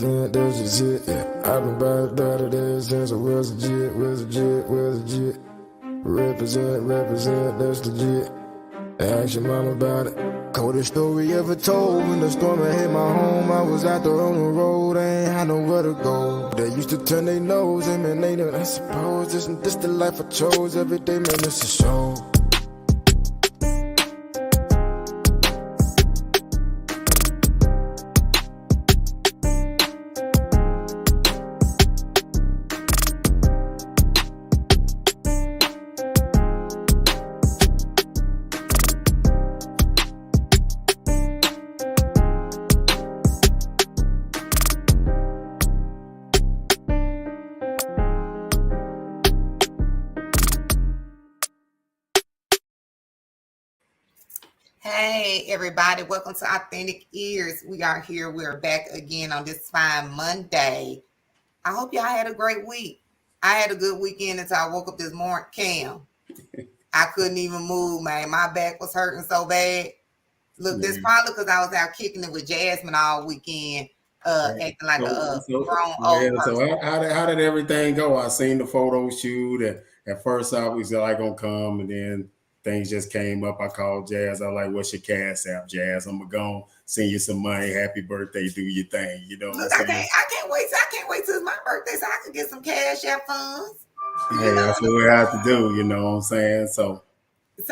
represent, that's legit, yeah. I've been about it since I was legit. Represent, that's legit. Ask your mama about it. Coldest story ever told. When the storm had hit my home, I was out there on the road, I ain't had nowhere to go. They used to turn their nose at me, and they know, I suppose this the life I chose. Every day, man, it's a show. Hey everybody, welcome to Authentic Ears. We are here. We're back again on this fine Monday. I hope y'all had a great week. I had a good weekend until I woke up this morning. Cam, I couldn't even move, man. My back was hurting so bad. Look, this probably because I was out kicking it with Jasmine all weekend, acting like a grown old person. So how did everything go? I seen the photo shoot. At first I was like gonna come, and then things just came up. I called Jazz. I was like, what's your cash app, Jazz? I'm gonna go send you some money. Happy birthday. Do your thing. You know what Look, I'm saying? I can't wait till it's my birthday so I can get some cash app funds. Hey, that's what we have to do. You know what I'm saying? So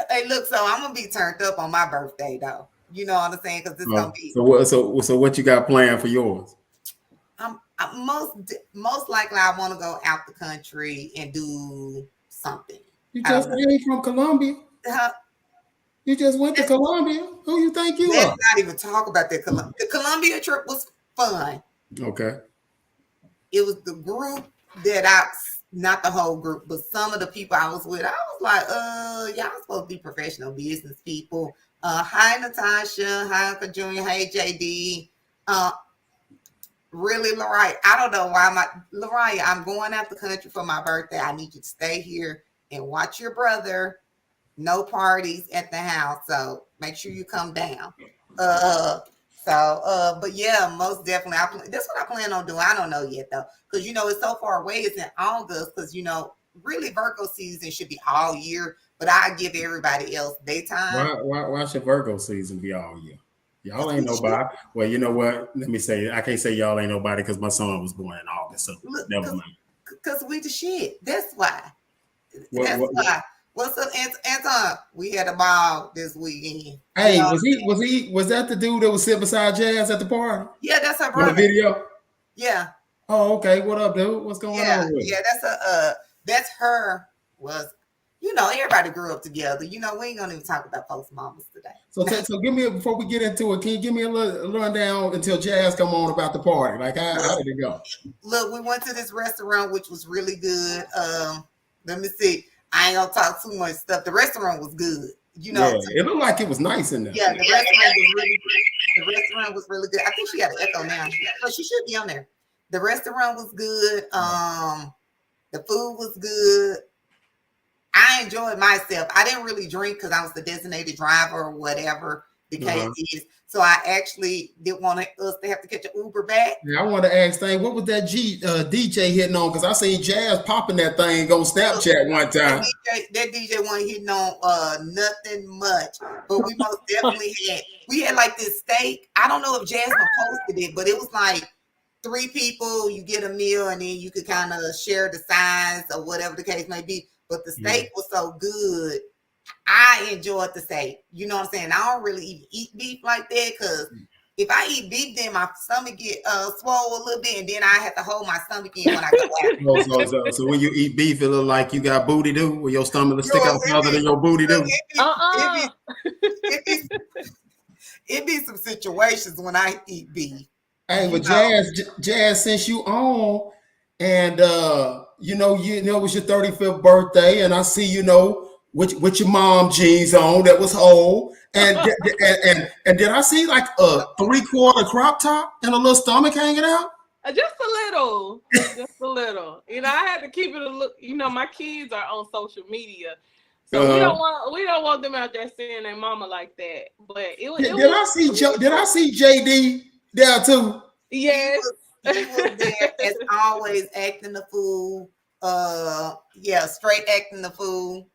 hey, look, so I'm gonna be turned up on my birthday though. You know what I'm saying? Because it's gonna be. So what you got planned for yours? I'm most likely I want to go out the country and do something. You just came from Colombia. You just went to Colombia. Who you think you are? Let's not even talk about that. The Colombia trip was fun. Okay. It was the group that not the whole group, but some of the people I was with. I was like, y'all supposed to be professional business people. Hi Natasha, hi Uncle Junior, hey JD. Really, Lariah, I don't know why Lariah, I'm going out the country for my birthday. I need you to stay here and watch your brother. No parties at the house, so make sure you come down. But yeah, most definitely. That's what I plan on doing. I don't know yet though, because it's so far away. It's in August, because really Virgo season should be all year, but I give everybody else daytime. Why should Virgo season be all year? Y'all ain't nobody. Well, you know what? Let me say, I can't say y'all ain't nobody because my son was born in August, so never mind. Because we the shit. That's why. Why. What's up, Antoine? We had a ball this weekend. Hey, was that the dude that was sitting beside Jazz at the party? Yeah, that's her brother. On the video? Yeah. Oh, okay. What up, dude? What's going on with Yeah, that's her. Everybody grew up together. We ain't gonna even talk about folks' mamas today. So give me before we get into it, can you give me a little rundown until Jazz come on about the party? Like how did it go? Look, we went to this restaurant which was really good. Let me see. I ain't gonna talk too much stuff. The restaurant was good. It looked like it was nice in there. Yeah, the restaurant was really good. The restaurant was really good. I think she got an echo now, but she should be on there. The restaurant was good. The food was good. I enjoyed myself. I didn't really drink because I was the designated driver or whatever the case is. So I actually didn't want us to have to catch an Uber back. Yeah, I want to ask thing, what was that DJ hitting on? Because I seen Jazz popping that thing on Snapchat one time. That DJ wasn't hitting on nothing much, but we most definitely had like this steak. I don't know if Jasmine posted it, but it was like 3 people, you get a meal, and then you could kind of share the size or whatever the case may be. But the steak was so good. I enjoyed the steak. You know what I'm saying? I don't really even eat beef like that, because if I eat beef, then my stomach get swole a little bit, and then I have to hold my stomach in when I go out. So when you eat beef, it look like you got booty do, where your stomach will stick out farther than your booty do. It be some situations when I eat beef. Hey, but Jazz, since you on, and it was your 35th birthday, and I see with your mom jeans on that was whole, and did I see like a 3/4 crop top and a little stomach hanging out? Just a little. I had to keep it a look. My kids are on social media, so we don't want them out there seeing their mama like that. But it was. Did I see JD there too? Yes. He was there as always, acting the fool. Yeah, straight acting the fool.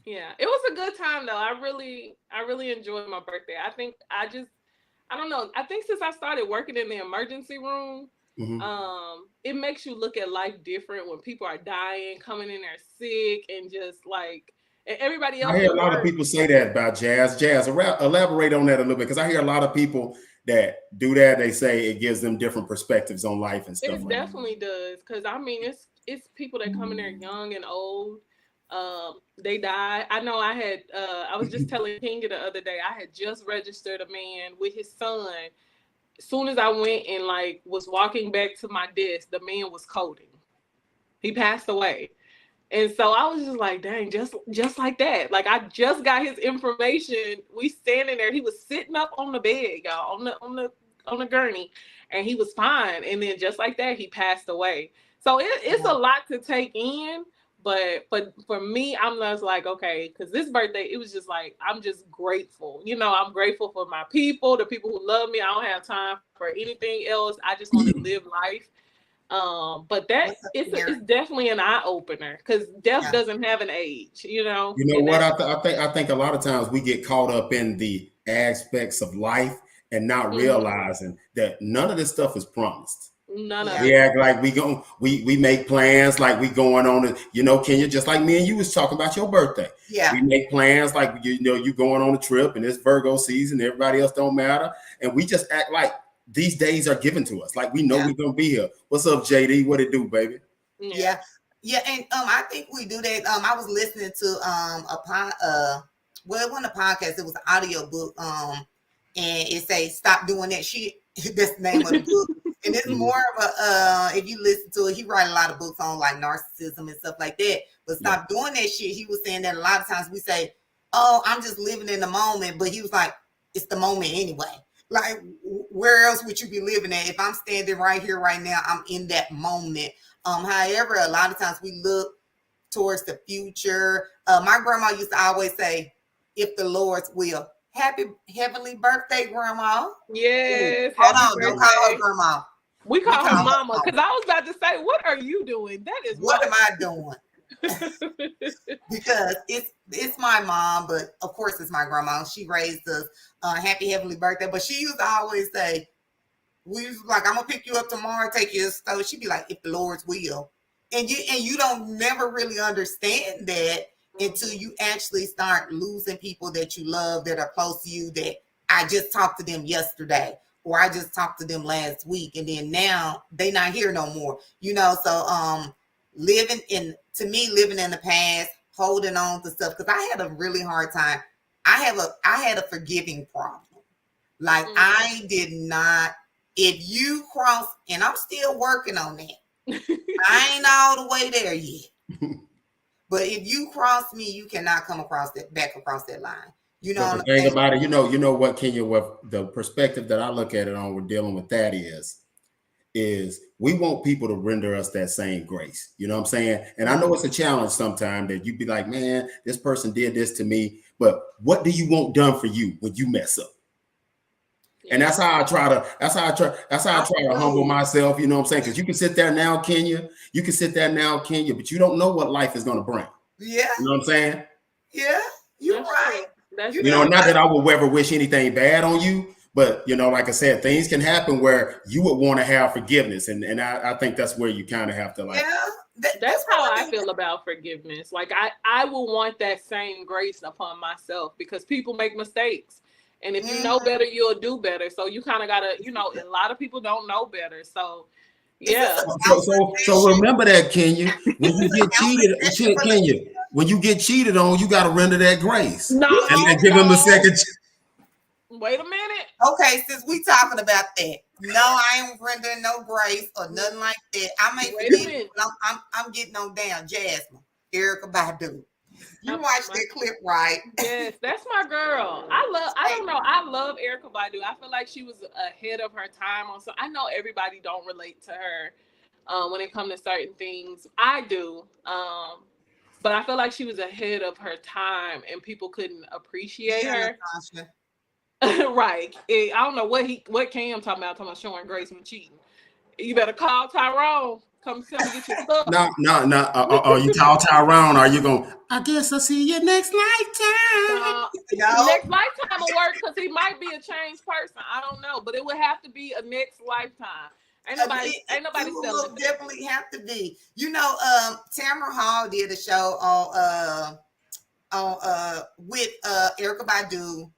Yeah, it was a good time though. I really enjoyed my birthday. I don't know. I think since I started working in the emergency room, it makes you look at life different when people are dying, coming in there sick, and just like and everybody else I hear at a lot of work. people say that about Jazz. Jazz, elaborate on that a little bit, because I hear a lot of people that do that. They say it gives them different perspectives on life and stuff It like that. definitely does, because I mean, it's people that come in there young and old. They die. I know. I was just telling Kinga the other day. I had just registered a man with his son. As soon as I went and like was walking back to my desk, the man was coding. He passed away. And so I was just like, dang, just like that. Like I just got his information. We standing there. He was sitting up on the bed, y'all, on the gurney, and he was fine. And then just like that, he passed away. So it's a lot to take in. But for me, I'm just like, okay, because this birthday, it was just like, I'm just grateful. You know, I'm grateful for my people, the people who love me. I don't have time for anything else. I just want to live life. But that it's definitely an eye opener, because death doesn't have an age, you know. You know what? I think a lot of times we get caught up in the aspects of life and not realizing that none of this stuff is promised. None of We it. act like we make plans like we going on it, Kenya, just like me and you was talking about your birthday. Yeah. We make plans like you going on a trip and it's Virgo season, everybody else don't matter. And we just act like these days are given to us. Like we know we're gonna be here. What's up, JD? What it do, baby? Yeah. And I think we do that. I was listening to well, it wasn't a podcast, it was an audio book. And it says stop doing that shit. That's the name of the book. And it's more of a if you listen to it, he write a lot of books on like narcissism and stuff like that. But stop doing that shit. He was saying that a lot of times we say, oh, I'm just living in the moment. But he was like, it's the moment anyway. Like, where else would you be living at? If I'm standing right here, right now, I'm in that moment. However, a lot of times we look towards the future. My grandma used to always say, if the Lord's will. Happy heavenly birthday, Grandma. Yes. Hold on, don't call her Grandma. We call her Mama, because I was about to say, what are you doing? That is what am I doing? Because it's my mom, but of course it's my grandma. She raised us. Happy heavenly birthday. But she used to always say, we was like, I'm gonna pick you up tomorrow, take you to the store. She'd be like, if the Lord's will. And you don't never really understand that until you actually start losing people that you love, that are close to you, that I just talked to them yesterday, or I just talked to them last week, and then now they not here no more. So living in the past, holding on to stuff, because I had a really hard time. I had a forgiving problem. Like I did not, if you cross, and I'm still working on that. I ain't all the way there yet. But if you cross me, you cannot come back across that line. You know But what the I'm thing saying? about it, you know what, Kenya, what the perspective that I look at it on, we're dealing with that is we want people to render us that same grace. You know what I'm saying? And I know it's a challenge sometimes that you be like, man, this person did this to me, but what do you want done for you when you mess up? And that's how I try to humble myself, you know what I'm saying? Because you can sit there now, Kenya, but you don't know what life is going to bring. Yeah. You know what I'm saying? Yeah, you're right. Not that I would ever wish anything bad on you, but like I said, things can happen where you would want to have forgiveness, and I think that's where you kind of have to like. Yeah, that's how I feel about forgiveness. Like I will want that same grace upon myself, because people make mistakes. And if you know better, you'll do better. So you kind of gotta, a lot of people don't know better. So yeah. So remember that, Kenya. When you get cheated, Kenya, when you get cheated on, you gotta render that grace. No, and give him a second. Wait a minute. Okay, since we talking about that, no, I ain't rendering no grace or nothing like that. I may forget, but I'm getting on down. Jasmine, Erykah Badu. You watched that clip, right? Yes, that's my girl. I love Erykah Badu. I feel like she was ahead of her time on. So I know everybody don't relate to her when it comes to certain things. I do. But I feel like she was ahead of her time and people couldn't appreciate her. Right. I don't know what Cam talking about showing grace when cheating. You better call Tyrone. Come get your stuff. No. You call Tyrone, are you going, I guess I'll see you next lifetime? No. Next lifetime will work because he might be a changed person. I don't know, but it would have to be a next lifetime. Ain't nobody It will selling most definitely have to be. You know, Tamara Hall did a show on with Erykah Badu.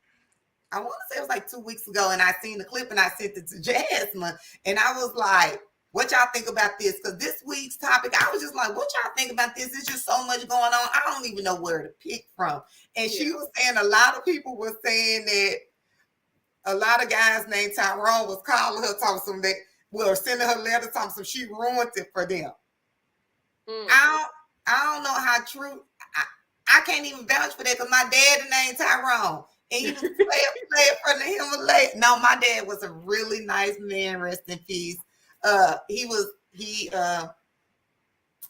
I want to say it was like 2 weeks ago, and I seen the clip and I sent it to Jasmine, and I was like, what y'all think about this? Because this week's topic, I was just like, what y'all think about this? There's just so much going on. I don't even know where to pick from. And she was saying a lot of people were saying that a lot of guys named Tyrone was calling her, talking some that were sending her letters, talking some she ruined it for them. I don't know how true. I can't even vouch for that because my dad named Tyrone. And he was playing from the Himalayas. No, my dad was a really nice man, rest in peace. I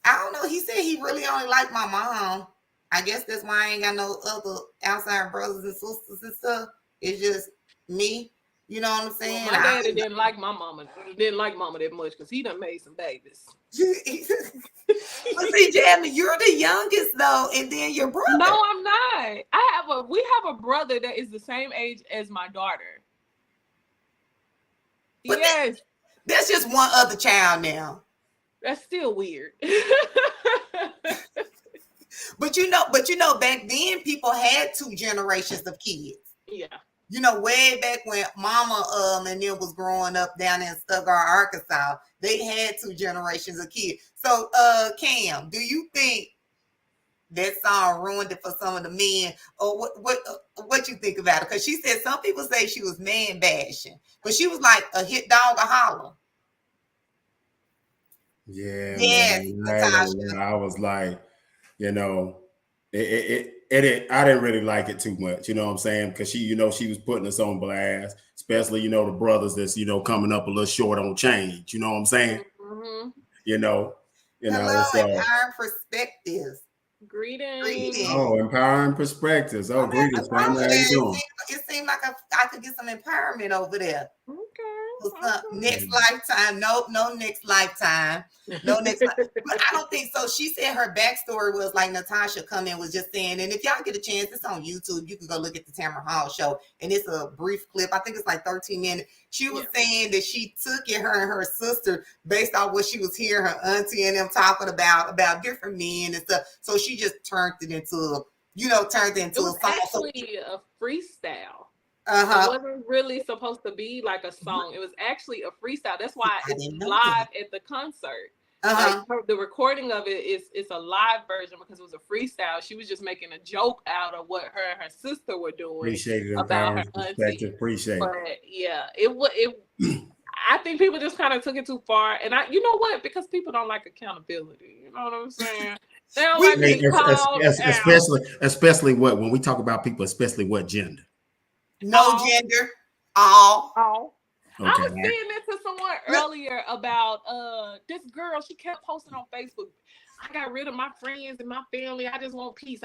don't know. He said he really only liked my mom. I guess that's why I ain't got no other outside brothers and sisters and stuff. It's just me. You know what I'm saying? Well, my daddy didn't like my mama. Didn't like mama that much because he done made some babies. But see, Jasmine, you're the youngest though, and then your brother. No, I'm not. We have a brother that is the same age as my daughter. But yes. That's just one other child now. That's still weird. But you know, back then people had 2 generations of kids. Yeah. You know, way back when Mama and them was growing up down in Stuttgart, Arkansas, they had 2 generations of kids. So, Cam, do you think that song ruined it for some of the men, or what you think about it? Because she said some people say she was man bashing, but she was like a hit dog, a holler. Yeah, yes, man, I was like, you know, I didn't really like it too much, you know what I'm saying? Because she was putting us on blast, especially, the brothers that's, coming up a little short on change, you know what I'm saying? Mm-hmm. Hello, Empowering Perspectives. Greetings. Oh, Empowering Perspectives. Oh, greetings, family. How you doing? It seemed like I could get some empowerment over there. Okay. Next lifetime. Nope, no next lifetime. No next lifetime. But I don't think so. She said her backstory was like Natasha Cummins was just saying, and if y'all get a chance, it's on YouTube. You can go look at the Tamara Hall show, and it's a brief clip. I think it's like 13 minutes. She was saying that she took it, her and her sister, based on what she was hearing her auntie and them talking about different men and stuff. So she just turned it into a song. Actually a freestyle. Uh-huh. It wasn't really supposed to be like a song. It was actually a freestyle. That's why it's live at the concert. Uh-huh. Like the recording of it's a live version because it was a freestyle. She was just making a joke out of what her and her sister were doing. Appreciate it. About her auntie. Appreciate but yeah, it I think people just kind of took it too far. And you know what? Because people don't like accountability. You know what I'm saying? They don't like to be called especially what when we talk about people, especially what gender. No gender. All. Okay. I was saying that to someone earlier about this girl. She kept posting on Facebook, I got rid of my friends and my family. I just want peace.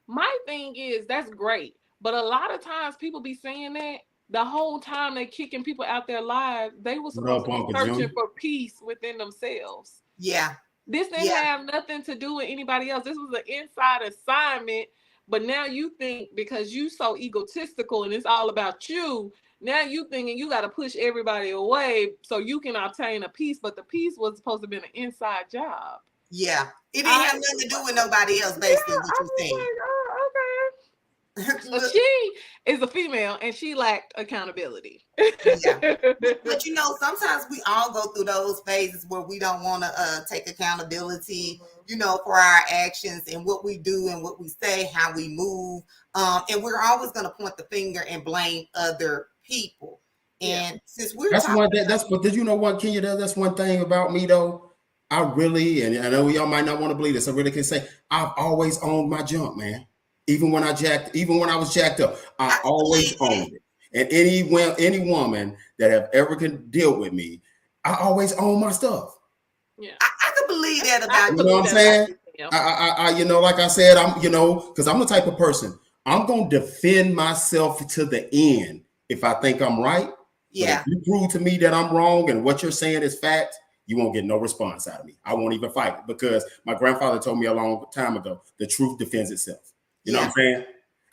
My thing is, that's great. But a lot of times people be saying that the whole time they kicking people out their lives, they were supposed to be searching for peace within themselves. Yeah. This didn't have nothing to do with anybody else. This was an inside assignment. But now you think because you so egotistical and it's all about you, now you thinking you got to push everybody away so you can obtain a peace. But the peace was supposed to be an inside job. Yeah. It didn't have nothing to do with nobody else, basically, what you saying. Like, oh, okay. So she is a female and she lacked accountability. Yeah. But sometimes we all go through those phases where we don't want to take accountability, for our actions and what we do and what we say, how we move. And we're always going to point the finger and blame other people. And since we're but did you know what, Kenya? That's one thing about me though. I really, and I know y'all might not want to believe this, I really can say I've always owned my junk, man. Even when I was jacked up, I always owned it. And any woman that have ever dealt with me, I always own my stuff. Yeah, I could believe that about you. You know what I'm saying? I like I said, I'm because I'm the type of person I'm going to defend myself to the end if I think I'm right. Yeah. But if you prove to me that I'm wrong and what you're saying is fact, you won't get no response out of me. I won't even fight it because my grandfather told me a long time ago, the truth defends itself. You know what I'm saying?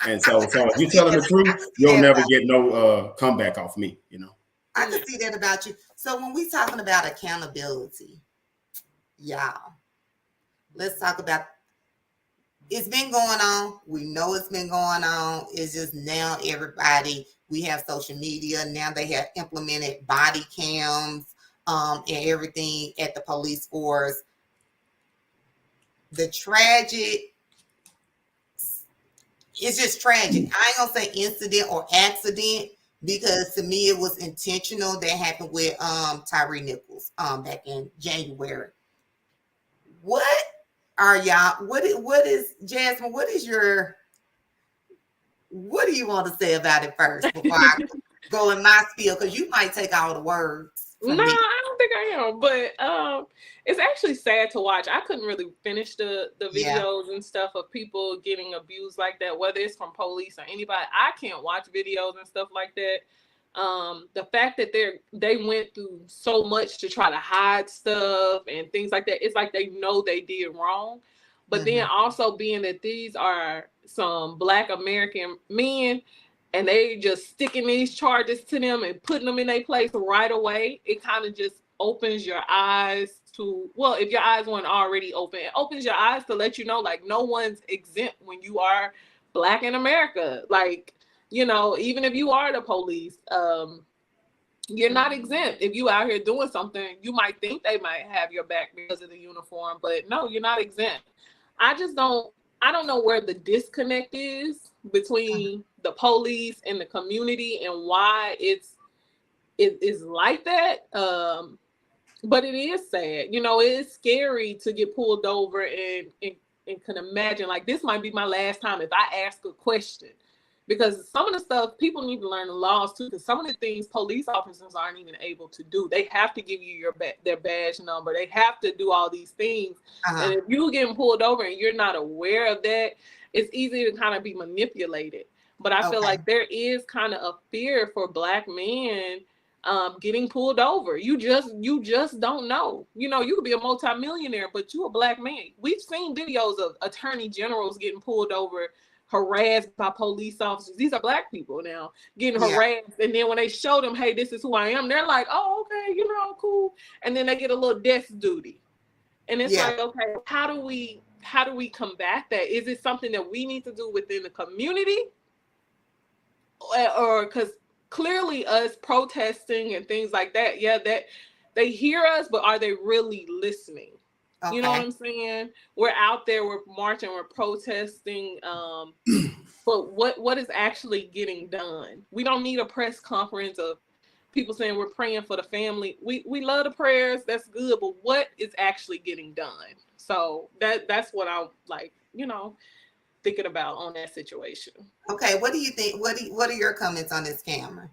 And so if you're telling the truth, you'll never get no comeback off me, you know? I can see that about you. So when we talking about accountability, y'all, let's talk about, it's been going on. We know it's been going on. It's just now everybody, we have social media. Now they have implemented body cams and everything at the police force. The tragic, it's just tragic. I ain't gonna say incident or accident because to me it was intentional. That happened with Tyree Nichols back in January. What are y'all, what is Jasmine, what do you want to say about it first before I go in my spiel? Because you might take all the words from No, me. I don't think I am. But it's actually sad to watch. I couldn't really finish the videos and stuff of people getting abused like that, whether it's from police or anybody. I can't watch videos and stuff like that. The fact that they went through so much to try to hide stuff and things like that, it's like they know they did wrong. But then also being that these are some Black American men and they just sticking these charges to them and putting them in their place right away, it kind of just opens your eyes to, well, if your eyes weren't already open, it opens your eyes to let you know, like, no one's exempt when you are Black in America. Like, you know, even if you are the police, you're not exempt. If you out here doing something, you might think they might have your back because of the uniform, but no, you're not exempt. I don't know where the disconnect is between the police and the community and why it is like that. But it is sad. You know, it is scary to get pulled over and can imagine, like, this might be my last time if I ask a question. Because some of the stuff, people need to learn the laws too, because some of the things police officers aren't even able to do. They have to give you their badge number. They have to do all these things. And if you're getting pulled over and you're not aware of that, it's easy to kind of be manipulated. But I feel like there is kind of a fear for Black men getting pulled over. You just don't know. You know, you could be a multimillionaire, but you're a Black man. We've seen videos of attorney generals getting pulled over, harassed by police officers. These are Black people now getting harassed. And then when they show them, hey, this is who I am, they're like, oh, okay, you know, cool. And then they get a little desk duty. And it's like, okay, how do we combat that? Is it something that we need to do within the community? Or because clearly us protesting and things like that, that they hear us, but are they really listening? You know what I'm saying? We're out there, we're marching, we're protesting, but what is actually getting done? We don't need a press conference of people saying we're praying for the family. We love the prayers, that's good, but what is actually getting done? So that's what I'm, like, you know, thinking about on that situation. Okay, what do you think? What are your comments on this, Cameron?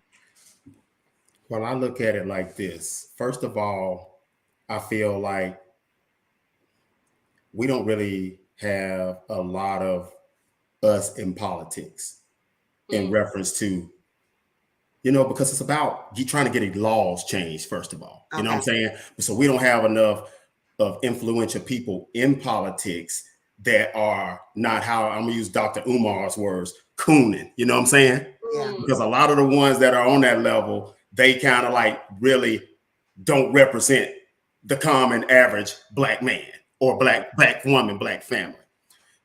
Well, I look at it like this. First of all, I feel like we don't really have a lot of us in politics in reference to, you know, because it's about trying to get laws changed, first of all. You know what I'm saying? So we don't have enough of influential people in politics that are not, how I'm going to use Dr. Umar's words, cooning. You know what I'm saying? Yeah. Because a lot of the ones that are on that level, they kind of like really don't represent the common average Black man or black woman, Black family.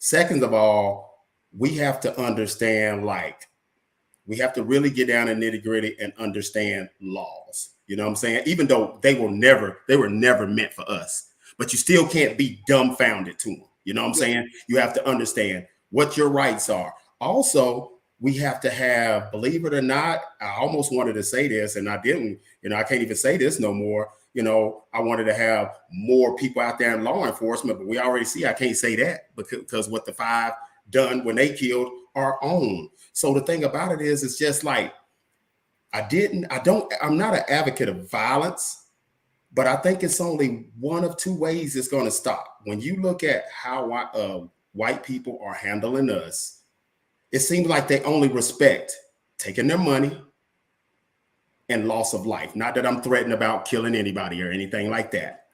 Second of all, we have to understand, like, we have to really get down in nitty gritty and understand laws. You know what I'm saying? Even though they were never meant for us, but you still can't be dumbfounded to them. You know what I'm saying? You have to understand what your rights are. Also, we have to have, believe it or not, I almost wanted to say this and I didn't, you know, I can't even say this no more. You know, I wanted to have more people out there in law enforcement, but we already see I can't say that because what the 5 done when they killed our own. So the thing about it is, it's just like, I'm not an advocate of violence, but I think it's only one of 2 ways it's going to stop. When you look at how white people are handling us, it seems like they only respect taking their money and loss of life. Not that I'm threatening about killing anybody or anything like that,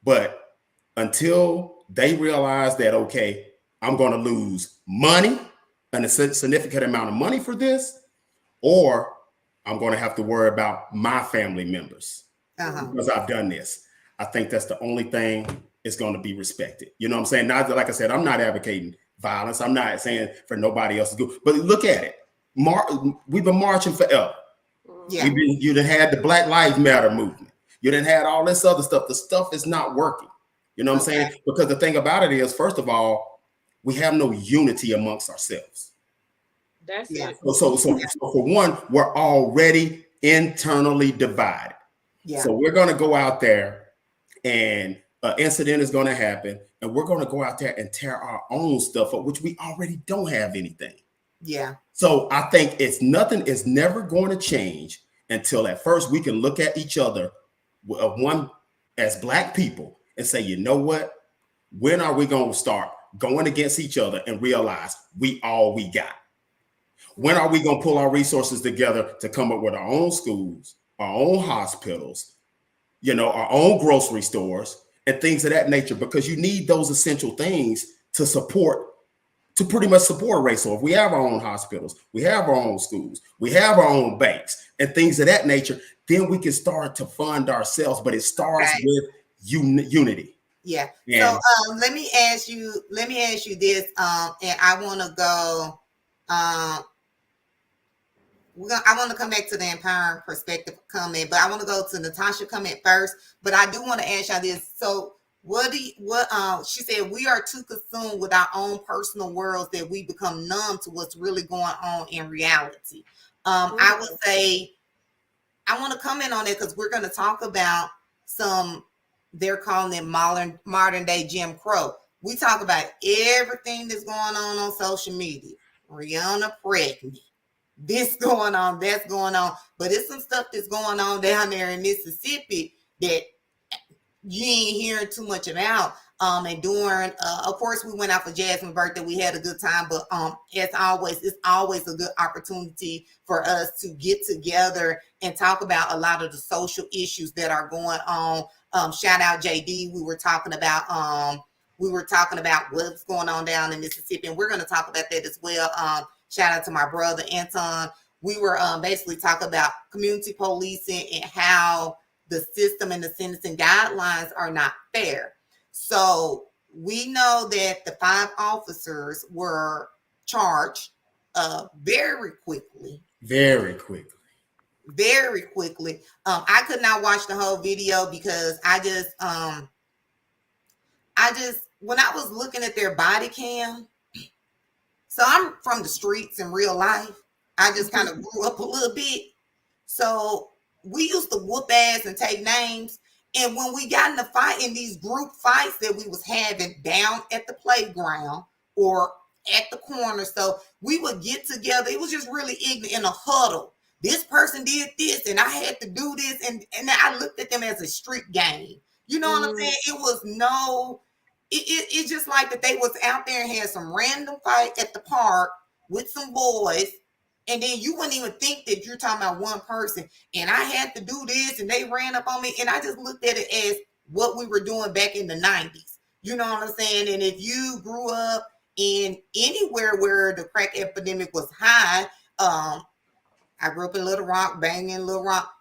but until they realize that, okay, I'm going to lose money and a significant amount of money for this, or I'm going to have to worry about my family members because I've done this. I think that's the only thing is going to be respected. You know what I'm saying? Not that, like I said, I'm not advocating violence. I'm not saying for nobody else to do, but look at it. We've been marching forever. Yeah. You done had the Black Lives Matter movement. You done had all this other stuff. The stuff is not working. You know what I'm saying? Because the thing about it is, first of all, we have no unity amongst ourselves. That's it. So for one, we're already internally divided. Yeah. So we're going to go out there and an incident is going to happen, and we're going to go out there and tear our own stuff up, which we already don't have anything. Yeah. So I think it's never going to change until at first we can look at each other, one as Black people, and say, you know what? When are we going to start going against each other and realize we all we got? When are we going to pull our resources together to come up with our own schools, our own hospitals, our own grocery stores and things of that nature? Because you need those essential things to pretty much support a race. So if we have our own hospitals, we have our own schools, we have our own banks and things of that nature, then we can start to fund ourselves. But it starts with unity. Yeah. So let me ask you this, and I want to go. I want to come back to the empowering perspective comment, but I want to go to Natasha comment first. But I do want to ask y'all this. So she said, we are too consumed with our own personal worlds that we become numb to what's really going on in reality. I would say, I want to comment on it because we're going to talk about they're calling it modern day Jim Crow. We talk about everything that's going on social media. Rihanna pregnant. This going on, that's going on. But it's some stuff that's going on down there in Mississippi that you ain't hearing too much about. And during, of course, we went out for Jasmine's birthday. We had a good time, but as always, it's always a good opportunity for us to get together and talk about a lot of the social issues that are going on. Shout out JD. We were talking about what's going on down in Mississippi, and we're going to talk about that as well. Shout out to my brother Antoine. We were basically talking about community policing and how the system and the sentencing guidelines are not fair. So we know that the 5 officers were charged very quickly. Very quickly. I could not watch the whole video because I just when I was looking at their body cam, so I'm from the streets in real life. I just kind of grew up a little bit. So we used to whoop ass and take names. And when we got in a fight, in these group fights that we was having down at the playground or at the corner, so we would get together. It was just really ignorant in a huddle. This person did this and I had to do this. And I looked at them as a street game. You know what I'm saying? It was it's just like that they was out there and had some random fight at the park with some boys. And then you wouldn't even think that you're talking about one person. And I had to do this and they ran up on me. And I just looked at it as what we were doing back in the 90s. You know what I'm saying? And if you grew up in anywhere where the crack epidemic was high, I grew up in Little Rock, banging Little Rock.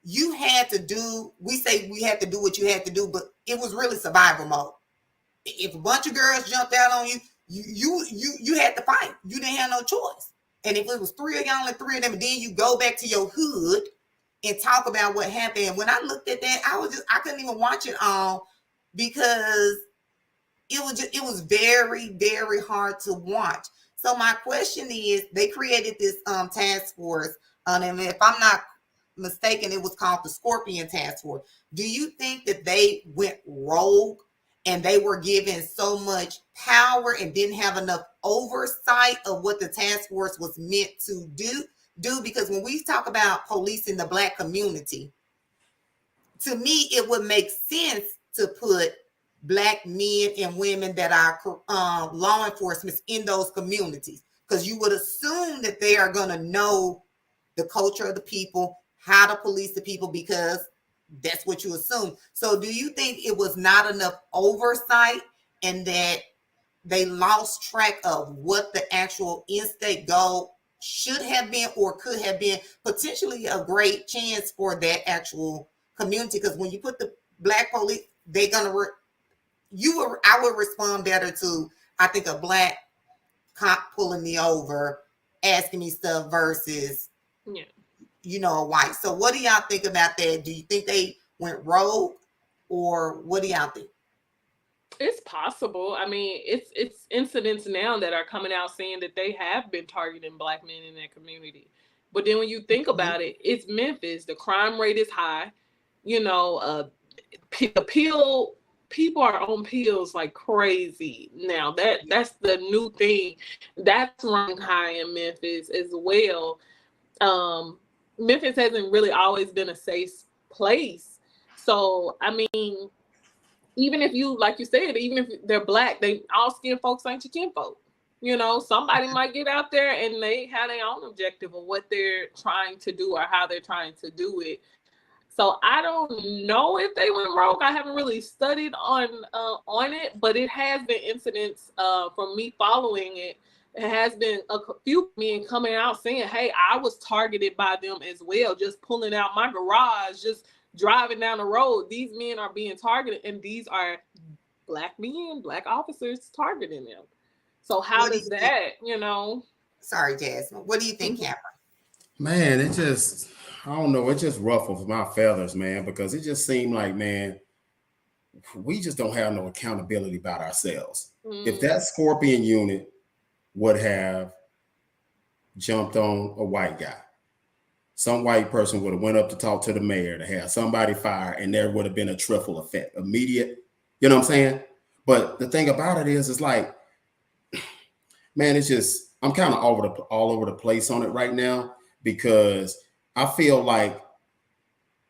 We had to do what you had to do, but it was really survival mode. If a bunch of girls jumped out on you, you had to fight. You didn't have no choice. And if it was 3 of y'all and 3 of them, and then you go back to your hood and talk about what happened. And when I looked at that, I couldn't even watch it all because it was very, very hard to watch. So my question is, they created this task force, and if I'm not mistaken, it was called the Scorpion Task Force. Do you think that they went rogue and they were given so much power and didn't have enough oversight of what the task force was meant to do? Because when we talk about policing the Black community, to me, it would make sense to put Black men and women that are law enforcement in those communities. because you would assume that they are going to know the culture of the people, how to police the people, because that's what you assume. So do you think it was not enough oversight and that they lost track of what the actual in-state goal should have been or could have been, potentially a great chance for that actual community? Because when you put the black police, they're gonna I would respond better to, I think, a black cop pulling me over, asking me stuff versus a white. So what do y'all think about that? Do you think they went rogue, or what do y'all think? It's possible. I mean, it's incidents now that are coming out saying that they have been targeting black men in that community. But then when you think about it, it's Memphis. The crime rate is high. People are on pills like crazy now. That's the new thing. That's running high in Memphis as well. Memphis hasn't really always been a safe place. So, I mean, even if you, like you said, even if they're black, all skin folks ain't your kin folk. Somebody might get out there and they have their own objective of what they're trying to do or how they're trying to do it. So I don't know if they went rogue. I haven't really studied on it, but it has been incidents from me following it. It has been a few men coming out saying, hey, I was targeted by them as well, just pulling out my garage, just driving down the road. These men are being targeted, and these are black men, black officers targeting them. So how does that, Sorry, Jasmine. What do you think, Cameron? Man, I don't know. It just ruffles my feathers, man, because it just seemed like, man, we just don't have no accountability about ourselves. If that Scorpion unit would have jumped on a white guy, some white person would have went up to talk to the mayor to have somebody fired, and there would have been a trickle effect, immediate. You know what I'm saying? But the thing about it is like, man, it's just, I'm kind of all over the place on it right now, because I feel like,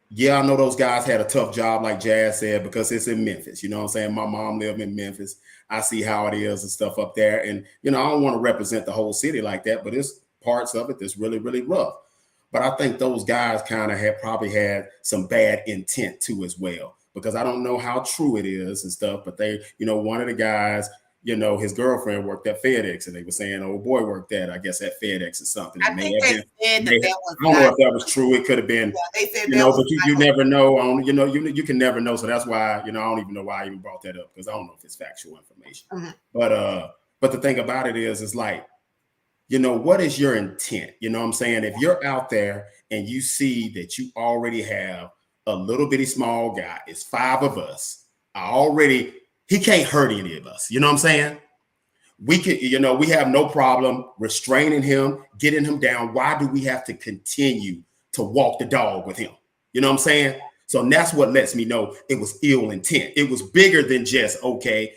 yeah, I know those guys had a tough job, like Jazz said, because it's in Memphis. You know what I'm saying? My mom lived in Memphis. I see how it is and stuff up there. And, I don't want to represent the whole city like that, but it's parts of it that's really, really rough. But I think those guys kind of probably had some bad intent too as well, because I don't know how true it is and stuff. But they, one of the guys, his girlfriend worked at FedEx, and they were saying, "Oh, boy worked at, I guess, at FedEx or something." I think they said that was. I don't know if that was true. It could have been. Yeah, they said but you never know. You can never know. So that's why, I don't even know why I even brought that up, because I don't know if it's factual information. Mm-hmm. But the thing about it is like, what is your intent? You know what I'm saying? If you're out there and you see that you already have a little bitty small guy, it's 5 of us. He can't hurt any of us. You know what I'm saying? We could, we have no problem restraining him, getting him down. Why do we have to continue to walk the dog with him? You know what I'm saying? So that's what lets me know it was ill intent. It was bigger than just, okay,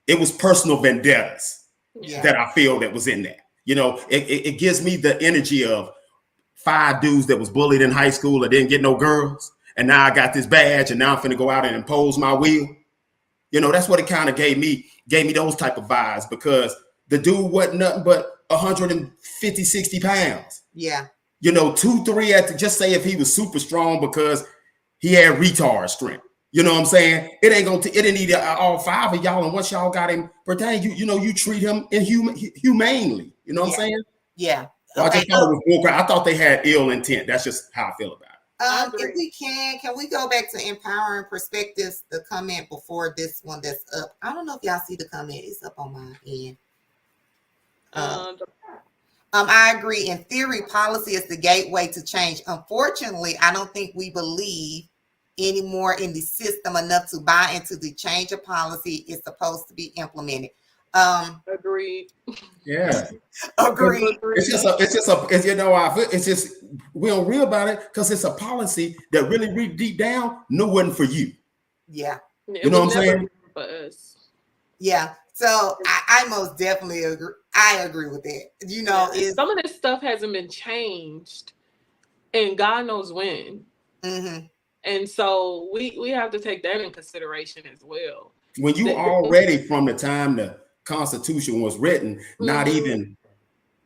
it was personal vendettas that I feel that was in that. It gives me the energy of 5 dudes that was bullied in high school or didn't get no girls. And now I got this badge, and now I'm finna go out and impose my will. That's what it kind of gave me those type of vibes, because the dude wasn't nothing but 150, 60 pounds. Yeah. 2, 3 just say if he was super strong because he had retard strength. You know what I'm saying? It didn't need all 5 of y'all. And once y'all got him pertained, you treat him humanely. You know what I'm saying? Yeah. So I just thought it was bullcrap. I thought they had ill intent. That's just how I feel about it. If we can we go back to empowering perspectives, the comment before this one that's up? I don't know if y'all see the comment. It's up on my end. I agree. In theory, policy is the gateway to change. Unfortunately, I don't think we believe anymore in the system enough to buy into the change of policy is supposed to be implemented. Agreed. Yeah. Agreed. It's just we don't real about it because it's a policy that really deep down, no one for you. Yeah. You know what I'm saying? For us. Yeah. So I most definitely agree. I agree with that. Some of this stuff hasn't been changed, and God knows when. Mm-hmm. And so we have to take that in consideration as well. When you already from the time the Constitution was written, not even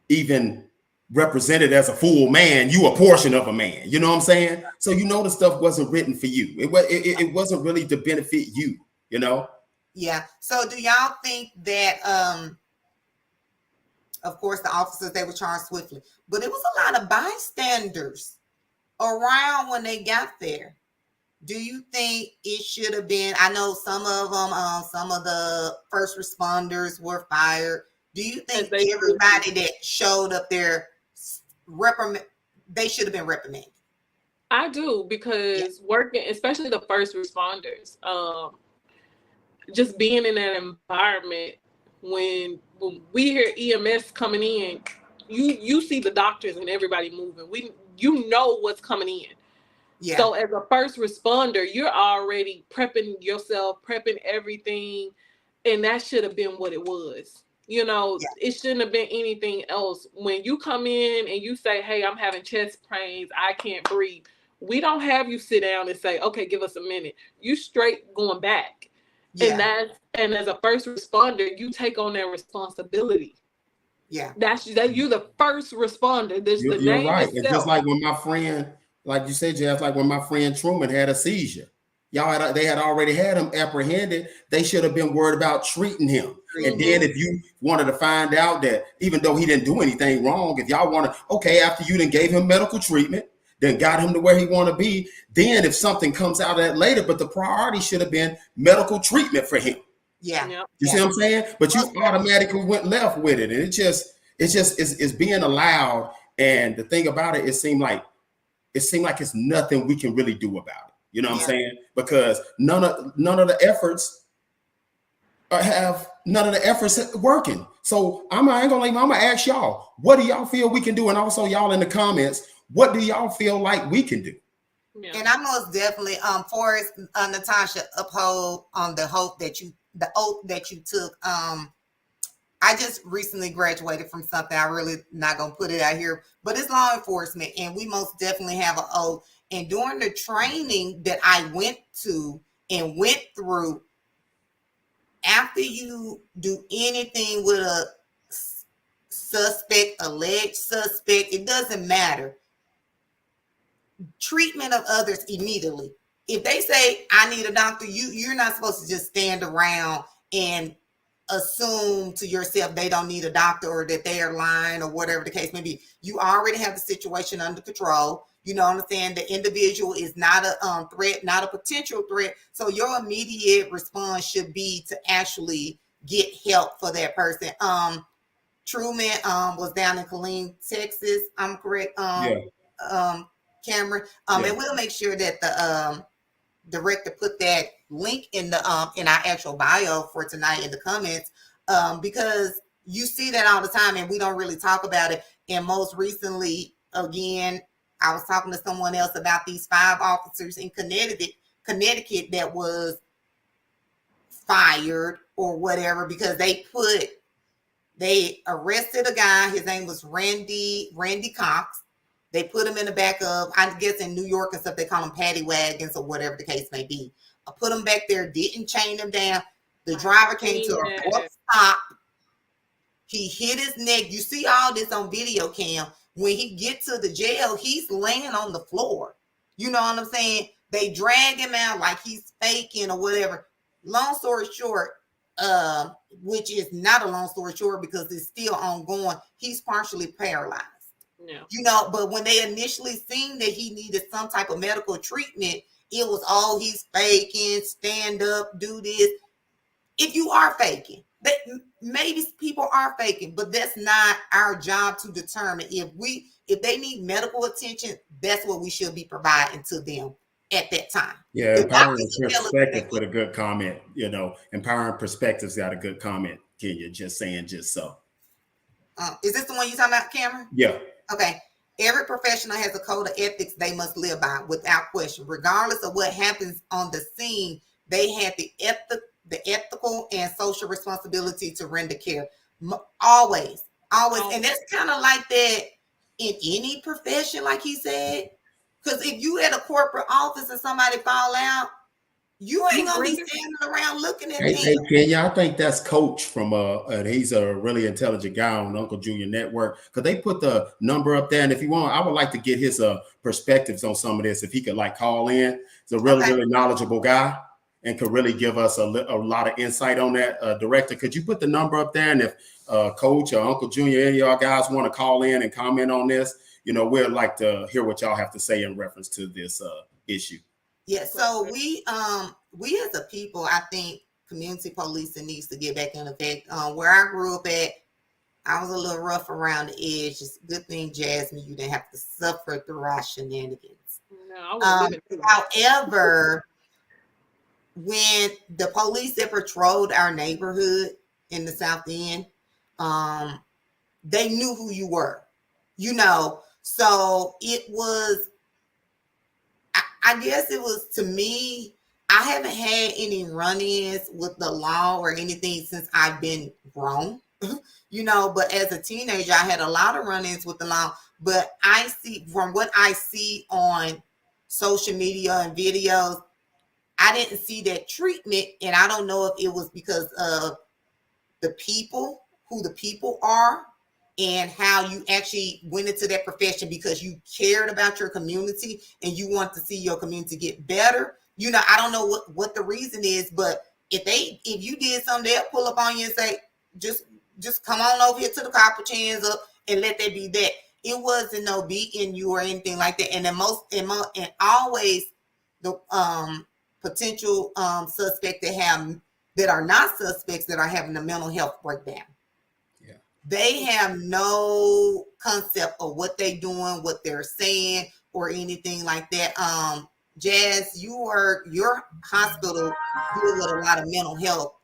even represented as a full man. You a portion of a man. You know what I'm saying? So the stuff wasn't written for you. It wasn't really to benefit you. Yeah. So do y'all think that of course the officers, they were charged swiftly, but it was a lot of bystanders around when they got there? Do you think it should have been? I know some of them, some of the first responders were fired. Do you think everybody that showed up there, they should have been reprimanded? I do, because working, especially the first responders, just being in that environment, when we hear EMS coming in, you see the doctors and everybody moving. You know what's coming in. Yeah. So as a first responder, you're already prepping yourself, prepping everything, and that should have been what it was. It shouldn't have been anything else. When you come in and you say, hey, I'm having chest pains, I can't breathe, we don't have you sit down and say, okay, give us a minute. You straight going back. Yeah. And as a first responder, you take on that responsibility. Yeah. You're the first responder. You're right. It's just like when my friend, like you said, Jeff, like when my friend Truman had a seizure. They had already had him apprehended. They should have been worried about treating him. Mm-hmm. And then if you wanted to find out that even though he didn't do anything wrong, if y'all want to, after you then gave him medical treatment, then got him to where he want to be, then if something comes out of that later, but the priority should have been medical treatment for him. Yeah. You see what I'm saying? But you automatically went left with it. And it's being allowed. And the thing about it, it seemed like it's nothing we can really do about it. You know what I'm saying? Because none of the efforts working. So I'm gonna ask y'all, what do y'all feel we can do? And also y'all in the comments, what do y'all feel like we can do? Yeah. And I most definitely, Forrest, Natasha, uphold on the oath that you took. I just recently graduated from something. I really not gonna put it out here, but it's law enforcement, and we most definitely have an oath. And during the training that I went to and went through, after you do anything with a suspect, alleged suspect, it doesn't matter. Treatment of others immediately. If they say, I need a doctor, you're not supposed to just stand around and assume to yourself they don't need a doctor or that they are lying or whatever the case may be. You already have the situation under control. You know what I'm saying? The individual is not a threat, not a potential threat. So your immediate response should be to actually get help for that person. Truman was down in Killeen, Texas. I'm correct. Cameron. And we'll make sure that the director put that link in our actual bio for tonight in the comments, because you see that all the time and we don't really talk about it. And most recently, again, I was talking to someone else about these 5 officers in Connecticut that was fired or whatever because they arrested a guy. His name was Randy Cox. They put him in the back of, I guess in New York and stuff, they call them paddy wagons or whatever the case may be. I put him back there, didn't chain him down. The driver came to a abrupt stop. He hit his neck. You see all this on video cam. When he gets to the jail, he's laying on the floor. You know what I'm saying? They drag him out like he's faking or whatever. Long story short, which is not a long story short because it's still ongoing, he's partially paralyzed. Yeah. But when they initially seen that he needed some type of medical treatment, it was, he's faking, stand up, do this. If you are faking, maybe people are faking, but that's not our job to determine. If they need medical attention, that's what we should be providing to them at that time. Yeah, Empowering Perspective put a good comment. Empowering Perspective's got a good comment. Kenya, just saying, just so. Is this the one you talking about, Cameron? Yeah. Okay. Every professional has a code of ethics they must live by without question. Regardless of what happens on the scene, they had the ethical and social responsibility to render care. Always. And that's kind of like that in any profession, like he said. Because if you at a corporate office and somebody fall out, You ain't You gonna be bring it. standing around looking at Hey, them. hey, Kenya, I think that's Coach from and he's a really intelligent guy on Uncle Junior Network. Because they put the number up there, and if you want, I would like to get his perspectives on some of this. If he could like call in, he's a really, Okay. really knowledgeable guy and could really give us a lot of insight on that. Director, could you put the number up there? And if Coach or Uncle Junior, any of y'all guys want to call in and comment on this, we'd like to hear what y'all have to say in reference to this issue. Yeah, so we as a people, I think community policing needs to get back in effect. Where I grew up at, I was a little rough around the edge. It's a good thing, Jasmine, you didn't have to suffer through our shenanigans. No, I wasn't living through that. However, when the police that patrolled our neighborhood in the South End, they knew who you were, so it was, I guess it was, to me, I haven't had any run-ins with the law or anything since I've been grown, but as a teenager, I had a lot of run-ins with the law. But I see, from what I see on social media and videos, I didn't see that treatment. And I don't know if it was because of the people, who the people are, and how you actually went into that profession because you cared about your community and you want to see your community get better. I don't know what the reason is, but if you did something, they'll pull up on you and say, just come on over here to the car, put your hands up, and let that be that. It wasn't no beating you or anything like that. And and always the potential suspect that are not suspects that are having a mental health breakdown. They have no concept of what they're doing, what they're saying, or anything like that. Jazz, your hospital deal with a lot of mental health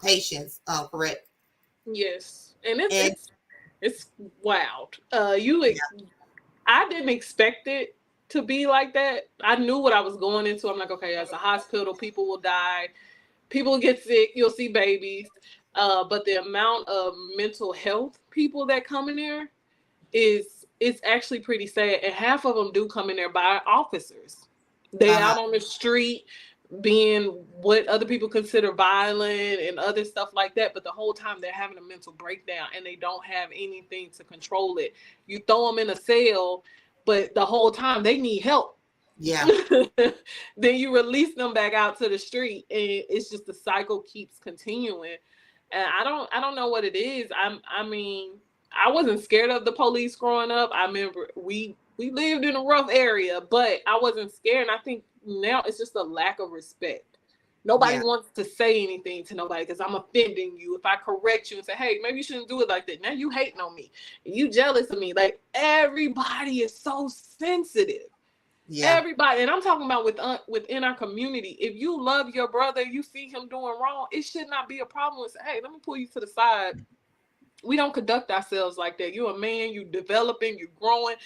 patients, correct? Yes, and it's wild. I didn't expect it to be like that. I knew what I was going into. I'm like, okay, as a hospital, people will die, people get sick, you'll see babies. But the amount of mental health people that come in there it's actually pretty sad. And half of them do come in there by officers. They out on the street being what other people consider violent and other stuff like that. But the whole time they're having a mental breakdown and they don't have anything to control it. You throw them in a cell, but the whole time they need help. Yeah. Then you release them back out to the street, and it's just the cycle keeps continuing. And I don't know what it is. I mean, I wasn't scared of the police growing up. I remember we lived in a rough area, but I wasn't scared. And I think now it's just a lack of respect. Nobody wants to say anything to nobody because I'm offending you. If I correct you and say, hey, maybe you shouldn't do it like that. Now you hating on me. You jealous of me. Like, everybody is so sensitive. Yeah. Everybody, and I'm talking about within our community. If you love your brother, you see him doing wrong, it should not be a problem to say, hey, let me pull you to the side. We don't conduct ourselves like that. You're a man, you're developing, you're growing.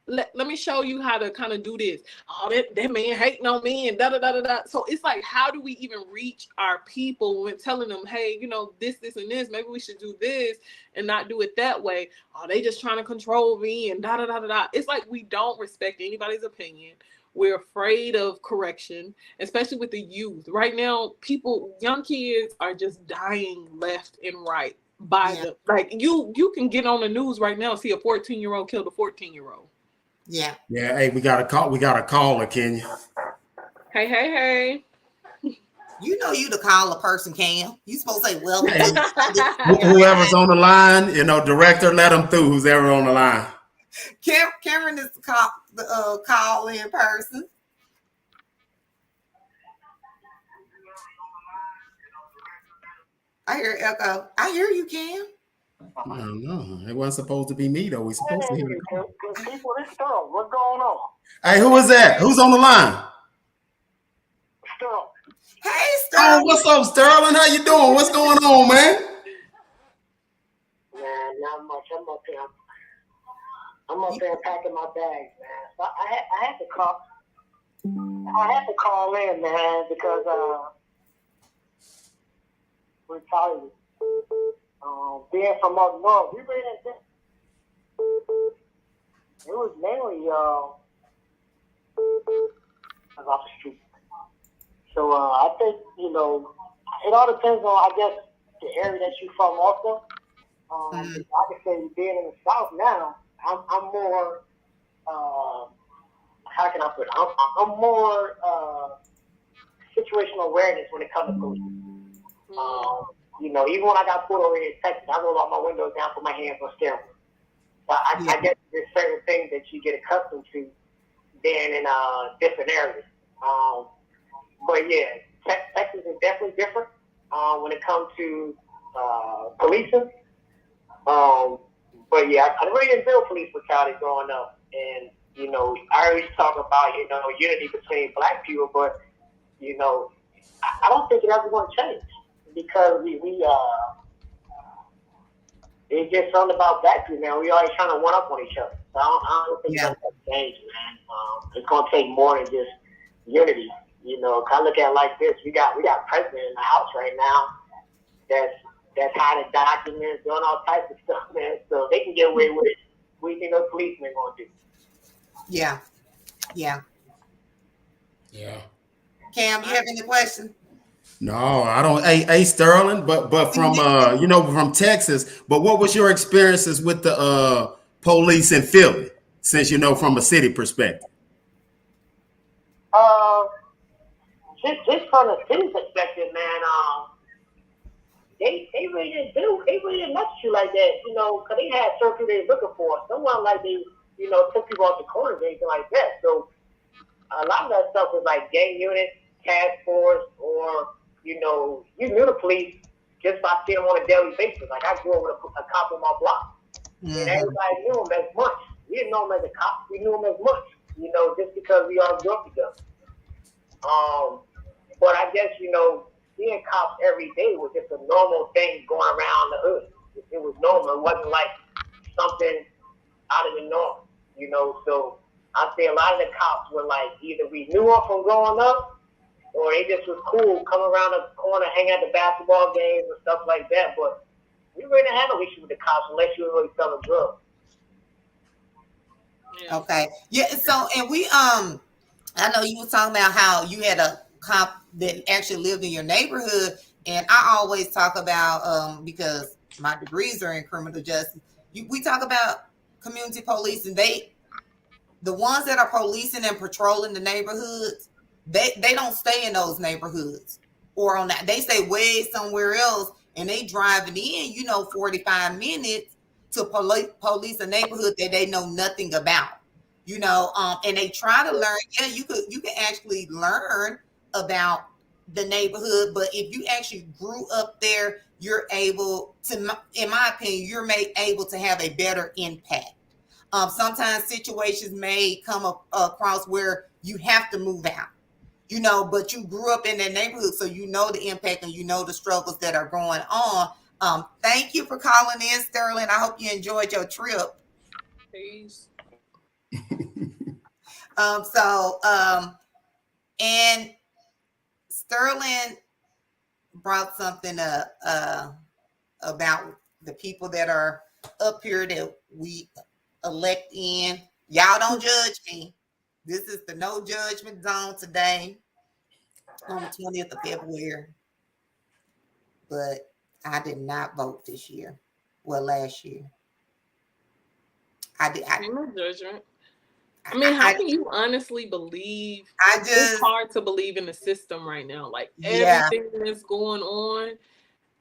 Let me show you how to kind of do this. Oh, that man hating on me and da-da-da-da-da. So it's like, how do we even reach our people when telling them, hey, this, and this, maybe we should do this and not do it that way. Oh, they just trying to control me and da-da-da-da-da. It's like we don't respect anybody's opinion. We're afraid of correction, especially with the youth. Right now, young kids are just dying left and right by you can get on the news right now and see a 14-year-old killed a 14-year-old. Yeah. Yeah. Hey, we got a caller, Kenya. Hey. You the caller person, Cam. You supposed to say welcome. Whoever's on the line, director, let them through. Who's ever on the line. Cameron is the call in person. I hear echo. I hear you, Cam. I don't know. It wasn't supposed to be me, though. We're supposed to hear the call. People, it's Sterling. What's going on? Hey, who is that? Who's on the line? Sterling. Hey, Sterling. Oh, what's up, Sterling? How you doing? What's going on, man? Man, not much. I'm up there packing my bags, man. So I had to call. I had to call in, man, because we're probably being from up north. We ran into it was mainly off the street. So So I think, it all depends on, I guess, the area that you're from also. I can say being in the South now, I'm more, how can I put it? I'm more situational awareness when it comes to police. Even when I got pulled over here in Texas, I rolled all my windows down, put my hands on steering wheel. But I guess there's certain things that you get accustomed to being in different areas. But yeah, Texas is definitely different when it comes to policing. But yeah, I really didn't feel police brutality growing up. And, I always talk about, unity between black people, but, I don't think it ever going to change because it's just something about black people, man. We always trying to one up on each other. So I don't think that's going to change, man. It's going to take more than just unity. Kind of look at it like this. We got president in the house right now that's hiding documents, doing all types of stuff, man. So they can get away with it. What do you think those policemen going to do? Yeah. Cam, you have any questions? No, I don't. Hey, Sterling, but from from Texas. But what was your experiences with the police in Philly, since from a city perspective? Just from a city perspective, man. They really didn't mess with you like that, because they had certain people they were looking for. Someone like they, took people off the corners or anything like that. So a lot of that stuff was like gang units, task force, or you knew the police just by seeing them on a daily basis. Like I grew up with a cop on my block, and everybody knew him as much. We didn't know him as a cop. We knew him as much, just because we all grew up together. But I guess seeing cops every day was just a normal thing going around the hood. It was normal. It wasn't like something out of the norm, So I say a lot of the cops were like either we knew them from growing up, or they just was cool, come around the corner, hang at the basketball games and stuff like that. But we really didn't have no issue with the cops unless you were really selling drugs. Okay. Yeah. So, and we I know you were talking about how you had a cop that actually lived in your neighborhood, and I always talk about because my degrees are in criminal justice. We talk about community police, and the ones that are policing and patrolling the neighborhoods, they don't stay in those neighborhoods or on that. They stay way somewhere else, and they driving in 45 minutes to police a neighborhood that they know nothing about. And they try to learn. Yeah, you can actually learn about the neighborhood, but if you actually grew up there, you're able to, in my opinion, you're able to have a better impact. Sometimes situations may come across where you have to move out, but you grew up in that neighborhood, so you know the impact and the struggles that are going on. Thank you for calling in, Sterling. I hope you enjoyed your trip. Peace. And Sterling brought something up about the people that are up here that we elect in. Y'all don't judge me. This is the no judgment zone today on the 20th of February. But I did not vote this year. Well, last year. I did. No judgment. I mean, how can you honestly believe? It's hard to believe in the system right now. Like everything that's going on,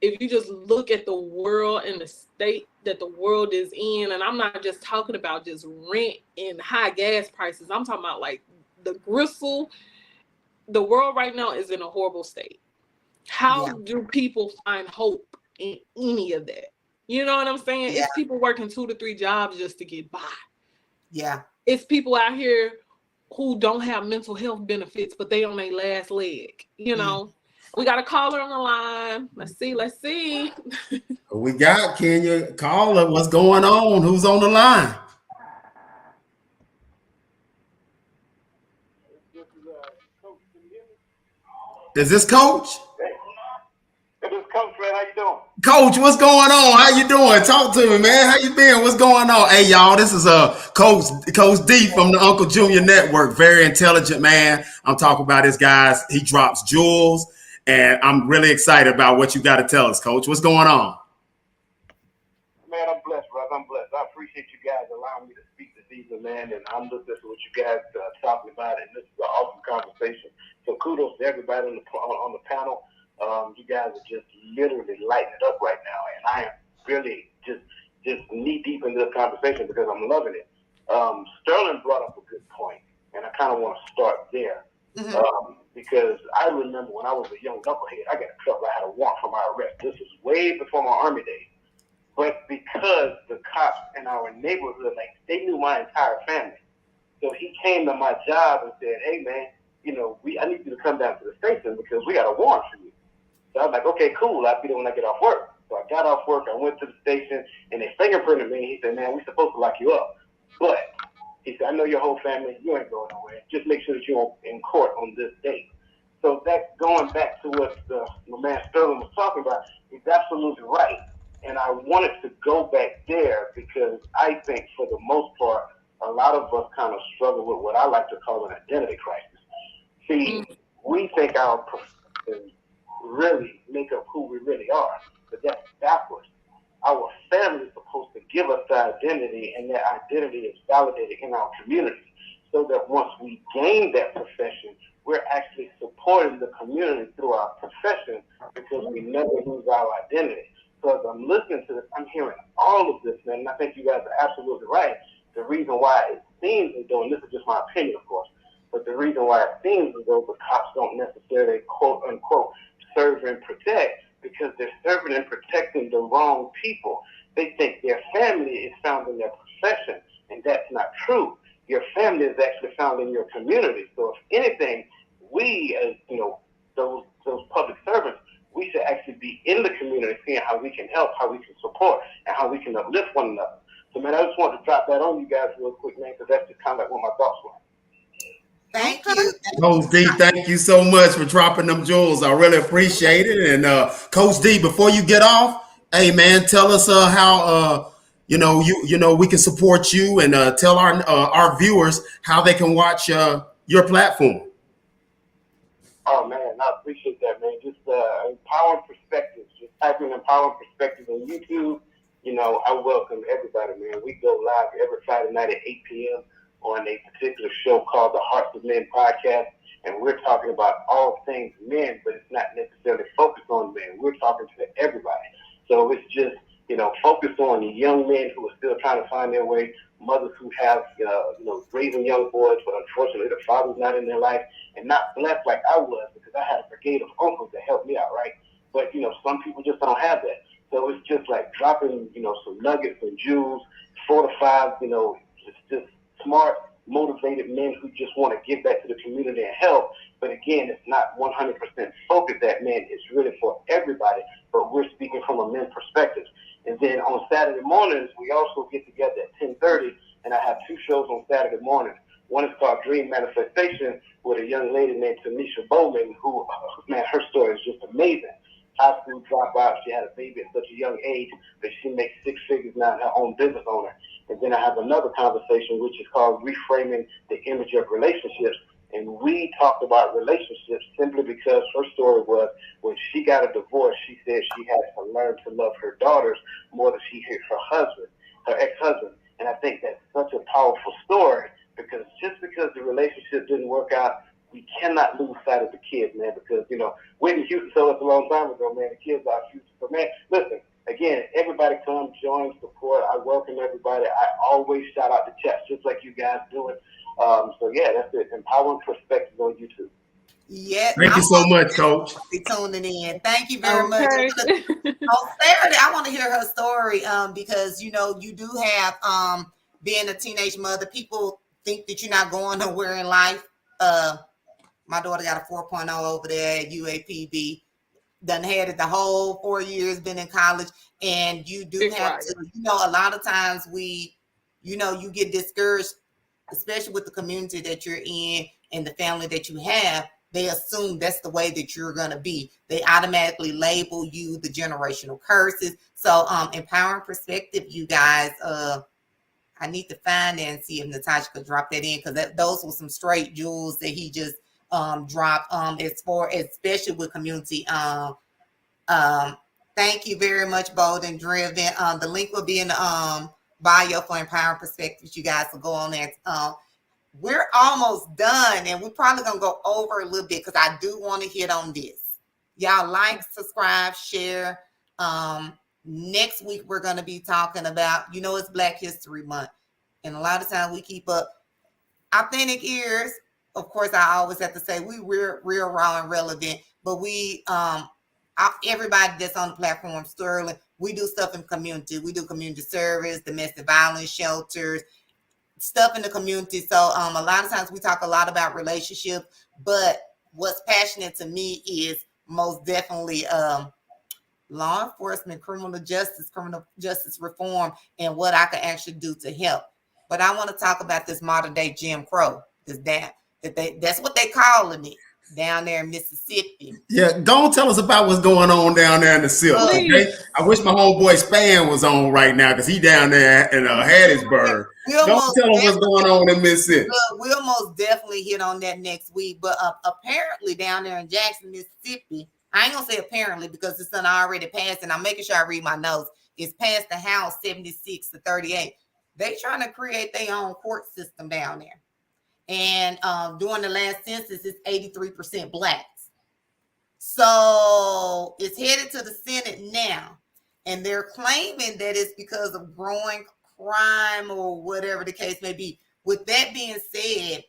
if you just look at the world and the state that the world is in, and I'm not just talking about just rent and high gas prices. I'm talking about like the gristle. The world right now is in a horrible state. How do people find hope in any of that? You know what I'm saying? It's people working 2 to 3 jobs just to get by. Yeah. It's people out here who don't have mental health benefits, but they on their last leg. We got a caller on the line. Let's see. We got Kenya. Caller, what's going on? Who's on the line? Is this Coach? It is Coach, man. How you doing? Coach, what's going on? How you doing? Talk to me, man. How you been? What's going on? Hey, y'all, this is Coach D from the Unkle Junior Network. Very intelligent man. I'm talking about this guy. He drops jewels, and I'm really excited about what you got to tell us, Coach. What's going on? Man, I'm blessed, brother. I'm blessed. I appreciate you guys allowing me to speak this evening, man, and I'm listening to what you guys talking about, and this is an awesome conversation. So kudos to everybody on the panel. You guys are just literally lighting it up right now, and I am really just knee deep into the conversation because I'm loving it. Sterling brought up a good point, and I kind of want to start there because I remember when I was a young knucklehead, I got in trouble. I had a warrant for my arrest. This was way before my Army days, but because the cops in our neighborhood, like they knew my entire family, so he came to my job and said, "Hey, man, I need you to come down to the station because we got a warrant for you." So I was like, okay, cool. I'll be there when I get off work. So I got off work. I went to the station, and they fingerprinted me. He said, man, we're supposed to lock you up. But he said, I know your whole family. You ain't going nowhere. Just make sure that you're in court on this date. So that's going back to what my man Sterling was talking about. He's absolutely right. And I wanted to go back there because I think for the most part, a lot of us kind of struggle with what I like to call an identity crisis. See, we think our professions really make up who we really are, but that's backwards. Our family is supposed to give us the identity, and that identity is validated in our community, so that once we gain that profession, we're actually supporting the community through our profession because we never lose our identity. So as I'm listening to this, I'm hearing all of this, man, and I think you guys are absolutely right. The reason why it seems as though, and this is just my opinion, of course, but the reason why it seems as though the cops don't necessarily, quote unquote, serve and protect, because they're serving and protecting the wrong people. They think their family is found in their profession, and that's not true. Your family is actually found in your community. So if anything, we as those public servants, we should actually be in the community, seeing how we can help, how we can support, and how we can uplift one another. So man, I just wanted to drop that on you guys real quick, man, because that's just kind of like what my thoughts were. Thank you. Coach D, thank you so much for dropping them jewels. I really appreciate it. And Coach D, before you get off, hey man, tell us how we can support you, and tell our viewers how they can watch your platform. Oh man, I appreciate that, man. Just empowering perspectives. Just type in empowering perspectives on YouTube. I welcome everybody, man. We go live every Friday night at 8 p.m. on a particular show called the Hearts of Men podcast, and we're talking about all things men, but it's not necessarily focused on men. We're talking to everybody. So it's just, focused on the young men who are still trying to find their way, mothers who have, raising young boys, but unfortunately the father's not in their life, and not blessed like I was, because I had a brigade of uncles that helped me out, right? But, some people just don't have that. So it's just like dropping, some nuggets and jewels, 4 to 5, just smart, motivated men who just want to give back to the community and help. But again, it's not 100% focused at men. It's really for everybody, but we're speaking from a men's perspective. And then on Saturday mornings, we also get together at 10:30, and I have 2 shows on Saturday mornings. One is called Dream Manifestation with a young lady named Tanisha Bowman, who, man, her story is just amazing. High school dropout, she had a baby at such a young age, but she makes 6 figures now, her own business owner. And then I have another conversation, which is called Reframing the Image of Relationships. And we talked about relationships simply because her story was when she got a divorce, she said she had to learn to love her daughters more than she did her husband, her ex-husband. And I think that's such a powerful story, because just because the relationship didn't work out, we cannot lose sight of the kids, man, because, Whitney Houston told us a long time ago, man, the kids are our future. So, man, listen, again, everybody come, join, support. I welcome everybody. I always shout out the chat, just like you guys do it. So, yeah, that's it. Empowering Perspective on YouTube. Yeah. Thank you so much, Coach. Be tuning in. Thank you very much. Okay. On Saturday, I want to hear her story because, you do have being a teenage mother. People think that you're not going nowhere in life. My daughter got a 4.0 over there at UAPB. Done had it the whole 4 years, been in college, and you do have to, a lot of times you get discouraged, especially with the community that you're in and the family that you have. they assume that's the way that you're going to be. They automatically label you the generational curses. So empowering perspective, you guys, I need to find that and see if Natasha could drop that in, because those were some straight jewels that he just dropped, as far, especially with community. Thank you very much, Bold and Driven. The link will be in the bio for Empowering Perspectives. You guys will go on there. We're almost done, and we're probably gonna go over a little bit because I do want to hit on this. Y'all like, subscribe, share. Next week we're gonna be talking about, it's Black History Month, and a lot of times we keep up authentic ears. Of course, I always have to say we're real, raw, and relevant, but we everybody that's on the platform, Sterling, we do stuff in community. We do community service, domestic violence shelters, stuff in the community. So a lot of times we talk a lot about relationships, but what's passionate to me is most definitely law enforcement, criminal justice reform, and what I can actually do to help. But I want to talk about this modern day Jim Crow. That's what they calling it down there in Mississippi. Yeah, don't tell us about what's going on down there in the SIP. Okay? I wish my homeboy Span was on right now, because he down there in Hattiesburg. Don't tell him what's going on in Mississippi. We'll most definitely hit on that next week. But apparently down there in Jackson, Mississippi, I ain't gonna say apparently because it's done already passed, and I'm making sure I read my notes. It's passed the House 76-38. They trying to create their own court system down there. And during the last census, it's 83% blacks. So it's headed to the Senate now. And they're claiming that it's because of growing crime or whatever the case may be. With that being said,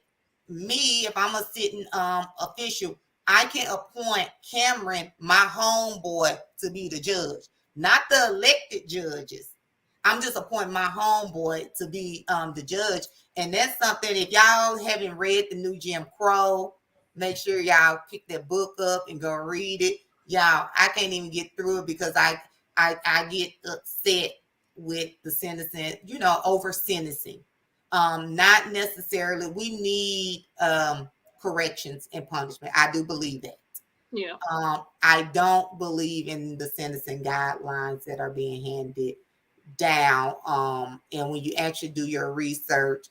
me, if I'm a sitting official, I can appoint Cameron, my homeboy, to be the judge. Not the elected judges. I'm just appointing my homeboy to be the judge. And that's something, if y'all haven't read the new Jim Crow, make sure y'all pick that book up and go read it. Y'all, I can't even get through it because I get upset with the sentencing, over sentencing. Not necessarily, we need corrections and punishment. I do believe that. Yeah. I don't believe in the sentencing guidelines that are being handed down. And when you actually do your research,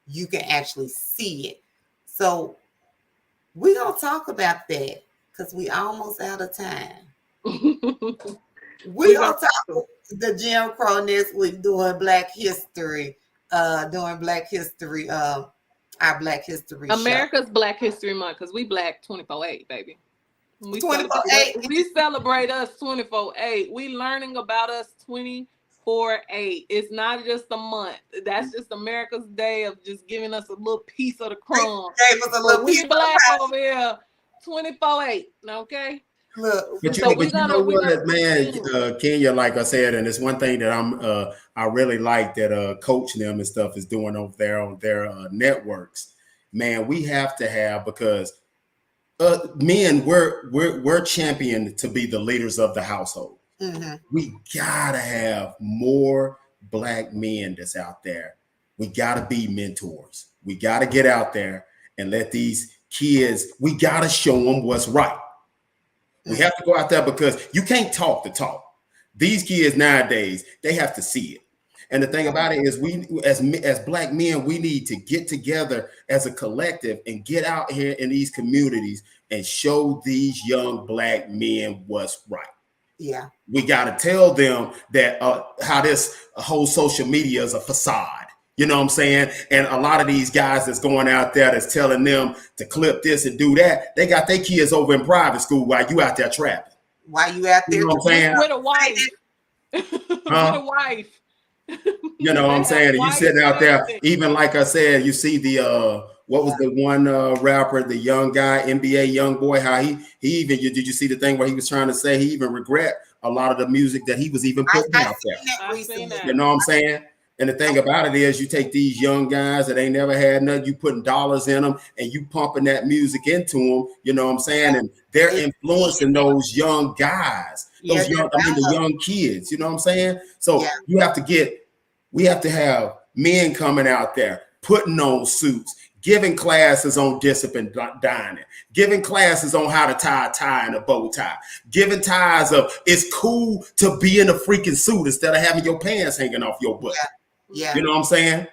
you can actually see it. So we're going to talk about that because we almost out of time. We're going to talk the Jim Crow next week doing Black History, our Black History America's show. Black History Month, because we Black 24/8, baby. We 24/8. We celebrate us 24/8. We learning about us 24/8. It's not just a month. That's just America's day of just giving us a little piece of the crumb. We Black over here 24/8. Okay. Look, but you know what, man, Kenya, like I said, and it's one thing that I really like that Coach them and stuff is doing over there on their networks. Man, we have to have, because men, we're championed to be the leaders of the household. Mm-hmm. We gotta have more Black men that's out there. We gotta be mentors. We gotta get out there and let these kids, we gotta show them what's right. We have to go out there, because you can't talk the talk. These kids nowadays, they have to see it. And the thing about it is, we as Black men, we need to get together as a collective and get out here in these communities and show these young Black men what's right. Yeah. We got to tell them that how this whole social media is a facade. You know what I'm saying? And a lot of these guys that's going out there that's telling them to clip this and do that, they got their kids over in private school while you out there trapping. While you out there, you know what I'm saying? With a wife. With a wife. You know what I'm saying? And you sitting out there, even like I said, you see the what was the one rapper, the young guy, NBA young boy, how he even, did you see the thing where he was trying to say he even regret a lot of the music that he was even putting out there? You know what I'm saying? And the thing about it is, you take these young guys that ain't never had nothing, you putting dollars in them and you pumping that music into them, you know what I'm saying? And they're influencing those young guys, the young kids, you know what I'm saying? So we have to have men coming out there, putting on suits, giving classes on discipline dining, giving classes on how to tie a tie and a bow tie, giving ties of it's cool to be in a freaking suit instead of having your pants hanging off your butt. Yeah. You know what I'm saying?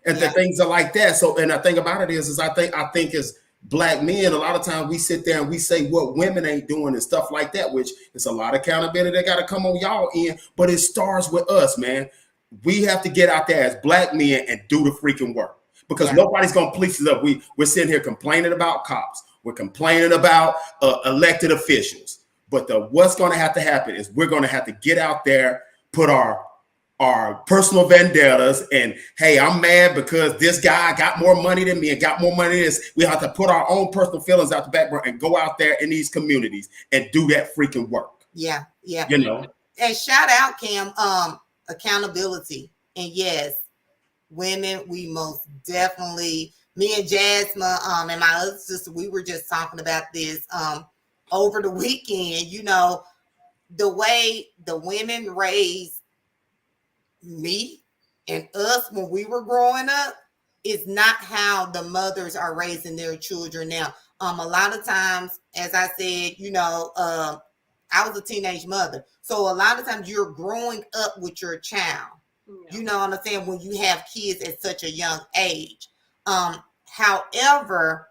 And the things are like that. So, and the thing about it is I think as Black men, a lot of times we sit there and we say what women ain't doing and stuff like that, which is a lot of accountability that got to come on y'all end. But it starts with us, man. We have to get out there as Black men and do the freaking work. Because nobody's going to police us up. We're sitting here complaining about cops. We're complaining about elected officials. But what's going to happen is we're going to have to get out there, put our personal vendettas, and hey, I'm mad because this guy got more money than me and got more money than this. We have to put our own personal feelings out the background and go out there in these communities and do that freaking work. Yeah. You know. And shout out, Cam, accountability. And yes, women, we most definitely, me and Jasmine and my other sister, we were just talking about this over the weekend. You know, the way the women raised me and us when we were growing up is not how the mothers are raising their children now. A lot of times, as I said, you know, I was a teenage mother. So a lot of times you're growing up with your child. You know what I'm saying? When you have kids at such a young age. However,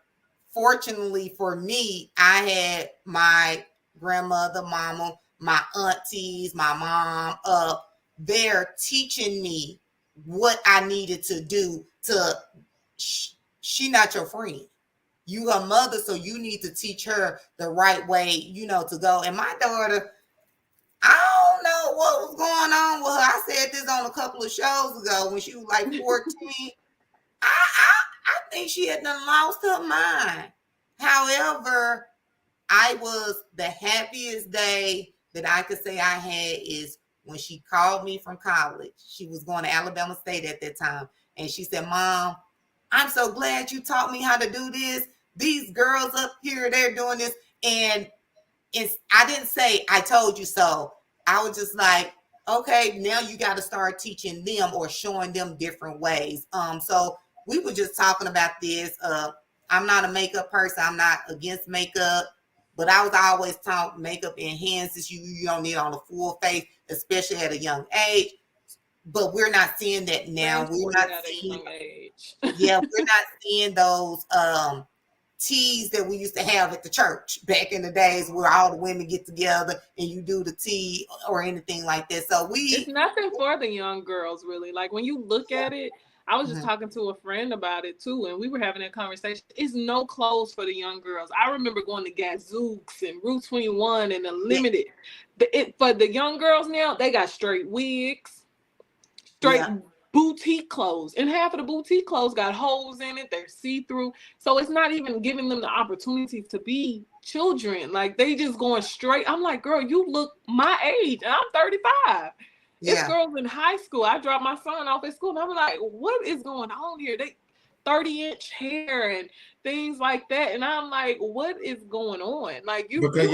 fortunately for me, I had my grandmother, mama, my aunties, my mom there teaching me what I needed to do to, she not your friend. You her mother, so you need to teach her the right way, you know, to go. And my daughter, I don't know what was going on with her. I said this on a couple of shows ago when she was like 14. I think she had done lost her mind. However, I was the happiest day that I could say I had is when she called me from college. She was going to Alabama State at that time. And she said, Mom, I'm so glad you taught me how to do this. These girls up here, they're doing this. And I didn't say, I told you so. I was just like, okay, now you got to start teaching them or showing them different ways. So we were just talking about this. I'm not a makeup person. I'm not against makeup, but I was always taught makeup enhances you. You don't need on a full face, especially at a young age. But we're not seeing that now. We're not seeing, we're not seeing those teas that we used to have at the church back in the days where all the women get together and you do the tea or anything like that. So it's nothing for the young girls, really. Like when you look at it, I was just talking to a friend about it too, and we were having that conversation. It's no clothes for the young girls. I remember going to Gazooks and Route 21 and the Limited. For the young girls now, they got straight wigs, straight boutique clothes, and half of the boutique clothes got holes in it. They're see-through, so it's not even giving them the opportunity to be children. Like they just going straight. I'm like, girl, you look my age, and I'm 35. It's girls in high school. I dropped my son off at school, and I'm like, what is going on here? They 30-inch hair and things like that, and I'm like, what is going on? Like because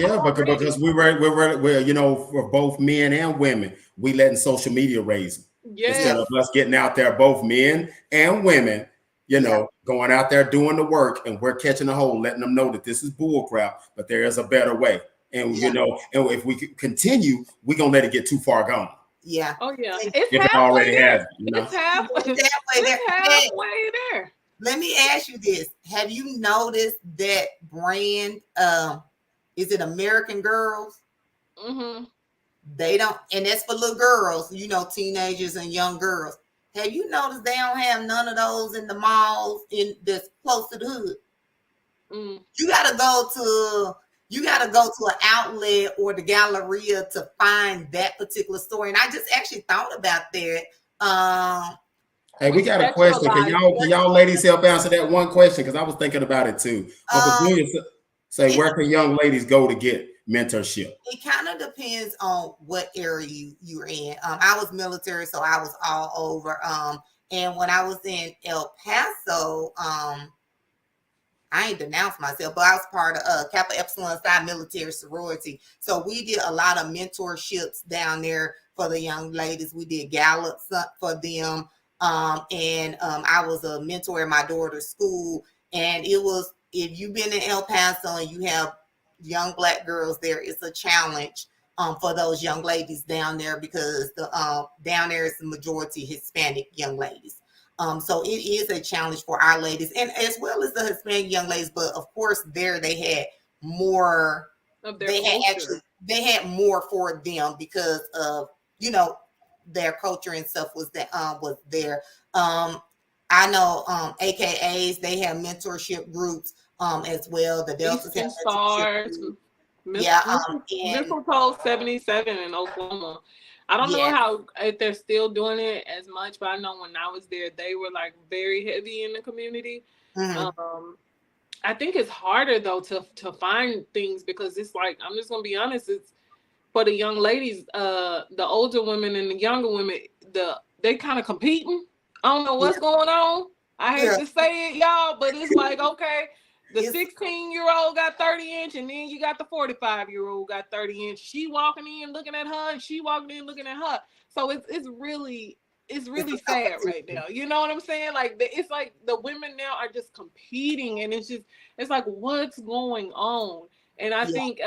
we're you know, for both men and women, we letting social media raise them. Instead of us getting out there, both men and women, you know, going out there doing the work, and we're catching a hold, letting them know that this is bull crap, but there is a better way. And you know, and if we continue, we're gonna let it get too far gone. Yeah. Oh yeah. It already has. You know? It's halfway there. Let me ask you this: have you noticed that brand? Is it American Girls? Mm-hmm. They don't, and that's for little girls, you know, teenagers and young girls. Have you noticed they don't have none of those in the malls in that's close to the hood? You gotta go to an outlet or the Galleria to find that particular store. And I just actually thought about that. Hey, we got a question. Can y'all ladies help answer that one question? Because I was thinking about it too. Say, where can young ladies go to get mentorship? It kind of depends on what area you're in. I was military, so I was all over. And when I was in El Paso, I ain't denounced myself, but I was part of Kappa Epsilon Psi military sorority. So we did a lot of mentorships down there for the young ladies. We did gallops for them. and I was a mentor in my daughter's school. And it was, if you've been in El Paso and you have young Black girls there, it's a challenge for those young ladies down there, because the down there is the majority Hispanic young ladies. So it is a challenge for our ladies, and as well as the Hispanic young ladies. But of course, there they had more of their they culture. had more for them because of, you know, their culture and stuff was there. I know AKAs, they have mentorship groups as well. The Deltas have Eastern mentorship Stars, groups. Yeah, and Mistletoe 77 in Oklahoma. I don't know yes, how, if they're still doing it as much, but I know when I was there, they were like very heavy in the community. mhm, I think it's harder though to find things, because it's like, I'm just gonna be honest, it's for the young ladies, the older women and the younger women, they kind of competing. I don't know what's yeah, going on. I hate yeah. to say it, y'all, but it's like, okay, the It's 16-year-old got 30-inch, and then you got the 45-year-old got 30-inch. She walking in looking at her, and she walking in looking at her. So it's really a sad right competition. now. You know what I'm saying? Like, it's like the women now are just competing, and it's like, what's going on? And I Yeah, think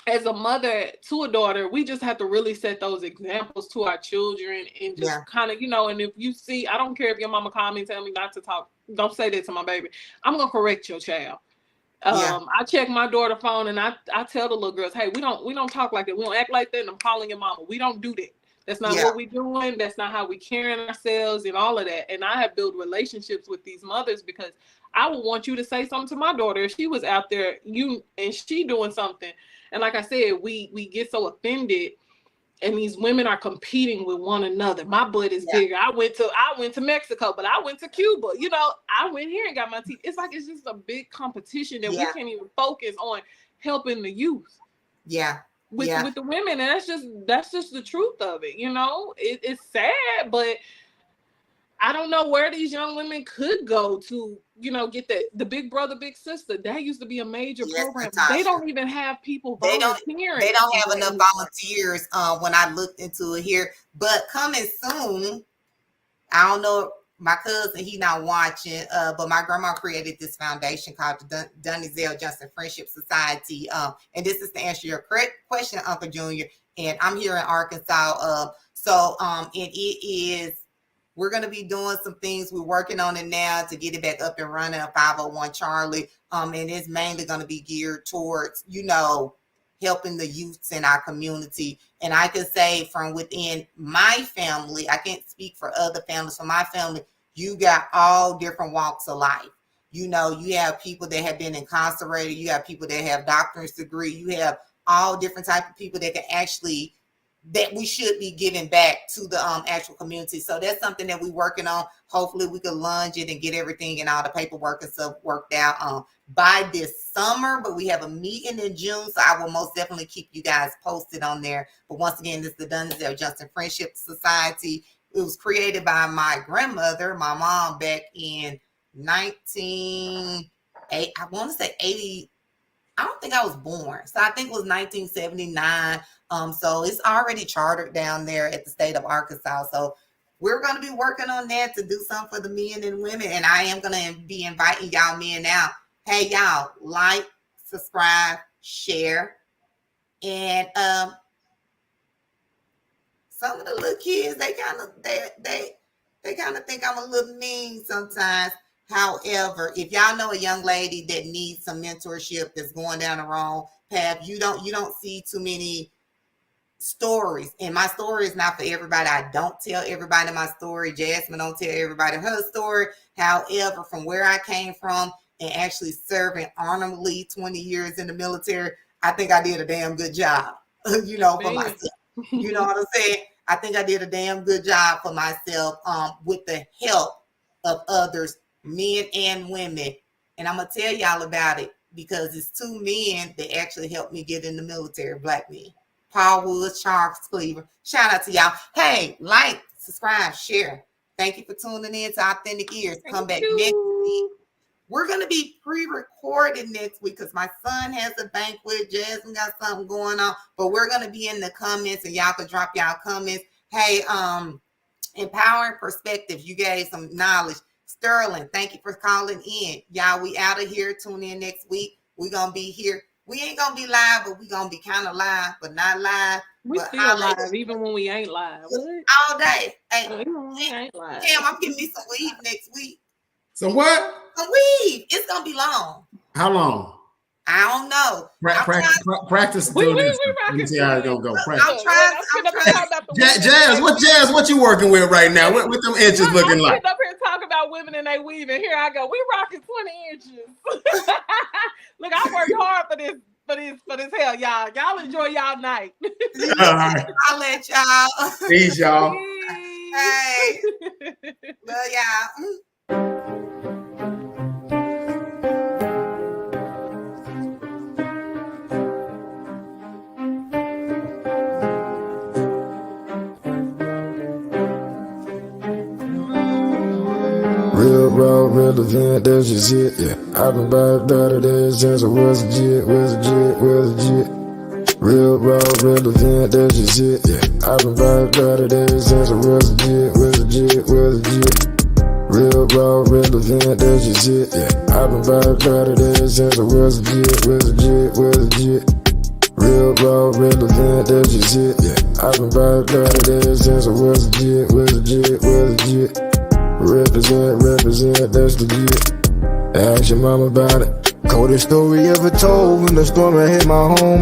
as a mother to a daughter, we just have to really set those examples to our children, and just yeah, kind of, and if you see, I don't care if your mama call me and tell me not to talk, don't say that to my baby. I'm gonna correct your child. yeah, I check my daughter's phone, and I tell the little girls, hey, we don't talk like that. We don't act like that. And I'm calling your mama. We don't do that. That's not yeah, what we doing. That's not how we carrying ourselves and all of that. And I have built relationships with these mothers, because I would want you to say something to my daughter if she was out there, and she doing something. And like I said, we get so offended, and these women are competing with one another. My butt is yeah, bigger. I went to Mexico, but I went to Cuba. I went here and got my teeth. It's like, it's just a big competition that we yeah, can't even focus on helping the youth yeah, with yeah. with the women. And that's just the truth of it. It's sad, but I don't know where these young women could go to, get the big brother, big sister. That used to be a major Yes, program. They Natasha. don't even have people They don't volunteering they don't for have that enough anymore. volunteers when I looked into it here. But coming soon, I don't know, my cousin, he not watching, but my grandma created this foundation called the Dunnizell Johnson Friendship Society. And this is to answer your correct question, Uncle Junior. And I'm here in Arkansas. And it is, we're going to be doing some things. We're working on it now to get it back up and running, a 501 Charlie. And it's mainly going to be geared towards, helping the youths in our community. And I can say from within my family, I can't speak for other families. For my family, you got all different walks of life. You have people that have been incarcerated. You have people that have doctorate degree. You have all different type of people that can actually, that we should be giving back to the actual community. So that's something that we're working on. Hopefully we can lunge it and get everything and all the paperwork and stuff worked out by this summer. But we have a meeting in June, so I will most definitely keep you guys posted on there. But once again, this is the Dunnizell Johnson Friendship Society. It was created by my grandmother, my mom, back in 80. I don't think I was born. So I think it was 1979. So it's already chartered down there at the state of Arkansas. So we're going to be working on that to do something for the men and women. And I am going to be inviting y'all men out. Hey, y'all, like, subscribe, share. And some of the little kids, they kind of think I'm a little mean sometimes. However, if y'all know a young lady that needs some mentorship, that's going down the wrong path, you don't see too many stories. And my story is not for everybody. I don't tell everybody my story. Jasmine don't tell everybody her story. However, from where I came from and actually serving honorably 20 years in the military, I think I did a damn good job, for myself. You know what I'm saying? I think I did a damn good job for myself with the help of others, men and women. And I'm going to tell y'all about it because it's two men that actually helped me get in the military, Black men. Paul Woods, Charles Cleaver. Shout out to y'all. Hey, like, subscribe, share. Thank you for tuning in to Authentic Ears. Come back next week. We're going to be pre-recorded next week because my son has a banquet. Jasmine got something going on. But we're going to be in the comments and y'all can drop y'all comments. Hey, Empowering perspectives. You gave some knowledge. Sterling, thank you for calling in. Y'all, we out of here. Tune in next week. We're going to be here. We ain't going to be live, but we're going to be kind of live, but not live. We but still live, even when we ain't live. What? All day. Hey, Even when we ain't live. Cam, I'm getting me some weed next week. Some what? Some weed. It's going to be long. How long? I don't know. Practice. We see how it's gonna go. I'm trying. Jazz, what you working with right now? What them inches looking like? I'm up here talking about women and they weaving. Here I go. We rocking 20 inches. Look, I worked hard for this hell, y'all. Y'all enjoy y'all night. I'll let y'all. Peace, y'all. Hey, love y'all. Real raw, real event, that's just it, yeah. I've been about it ever since I was legit. Real raw, real event, that's just it, yeah. I've been about it ever since I was legit. Real raw, real event, that's just it, yeah. I've been about it ever since I was legit. Real raw, real event, that's just it, yeah. I've been about it ever since I was legit. Represent, that's legit. Ask your mom about it. Coldest story ever told when the storm hit my home.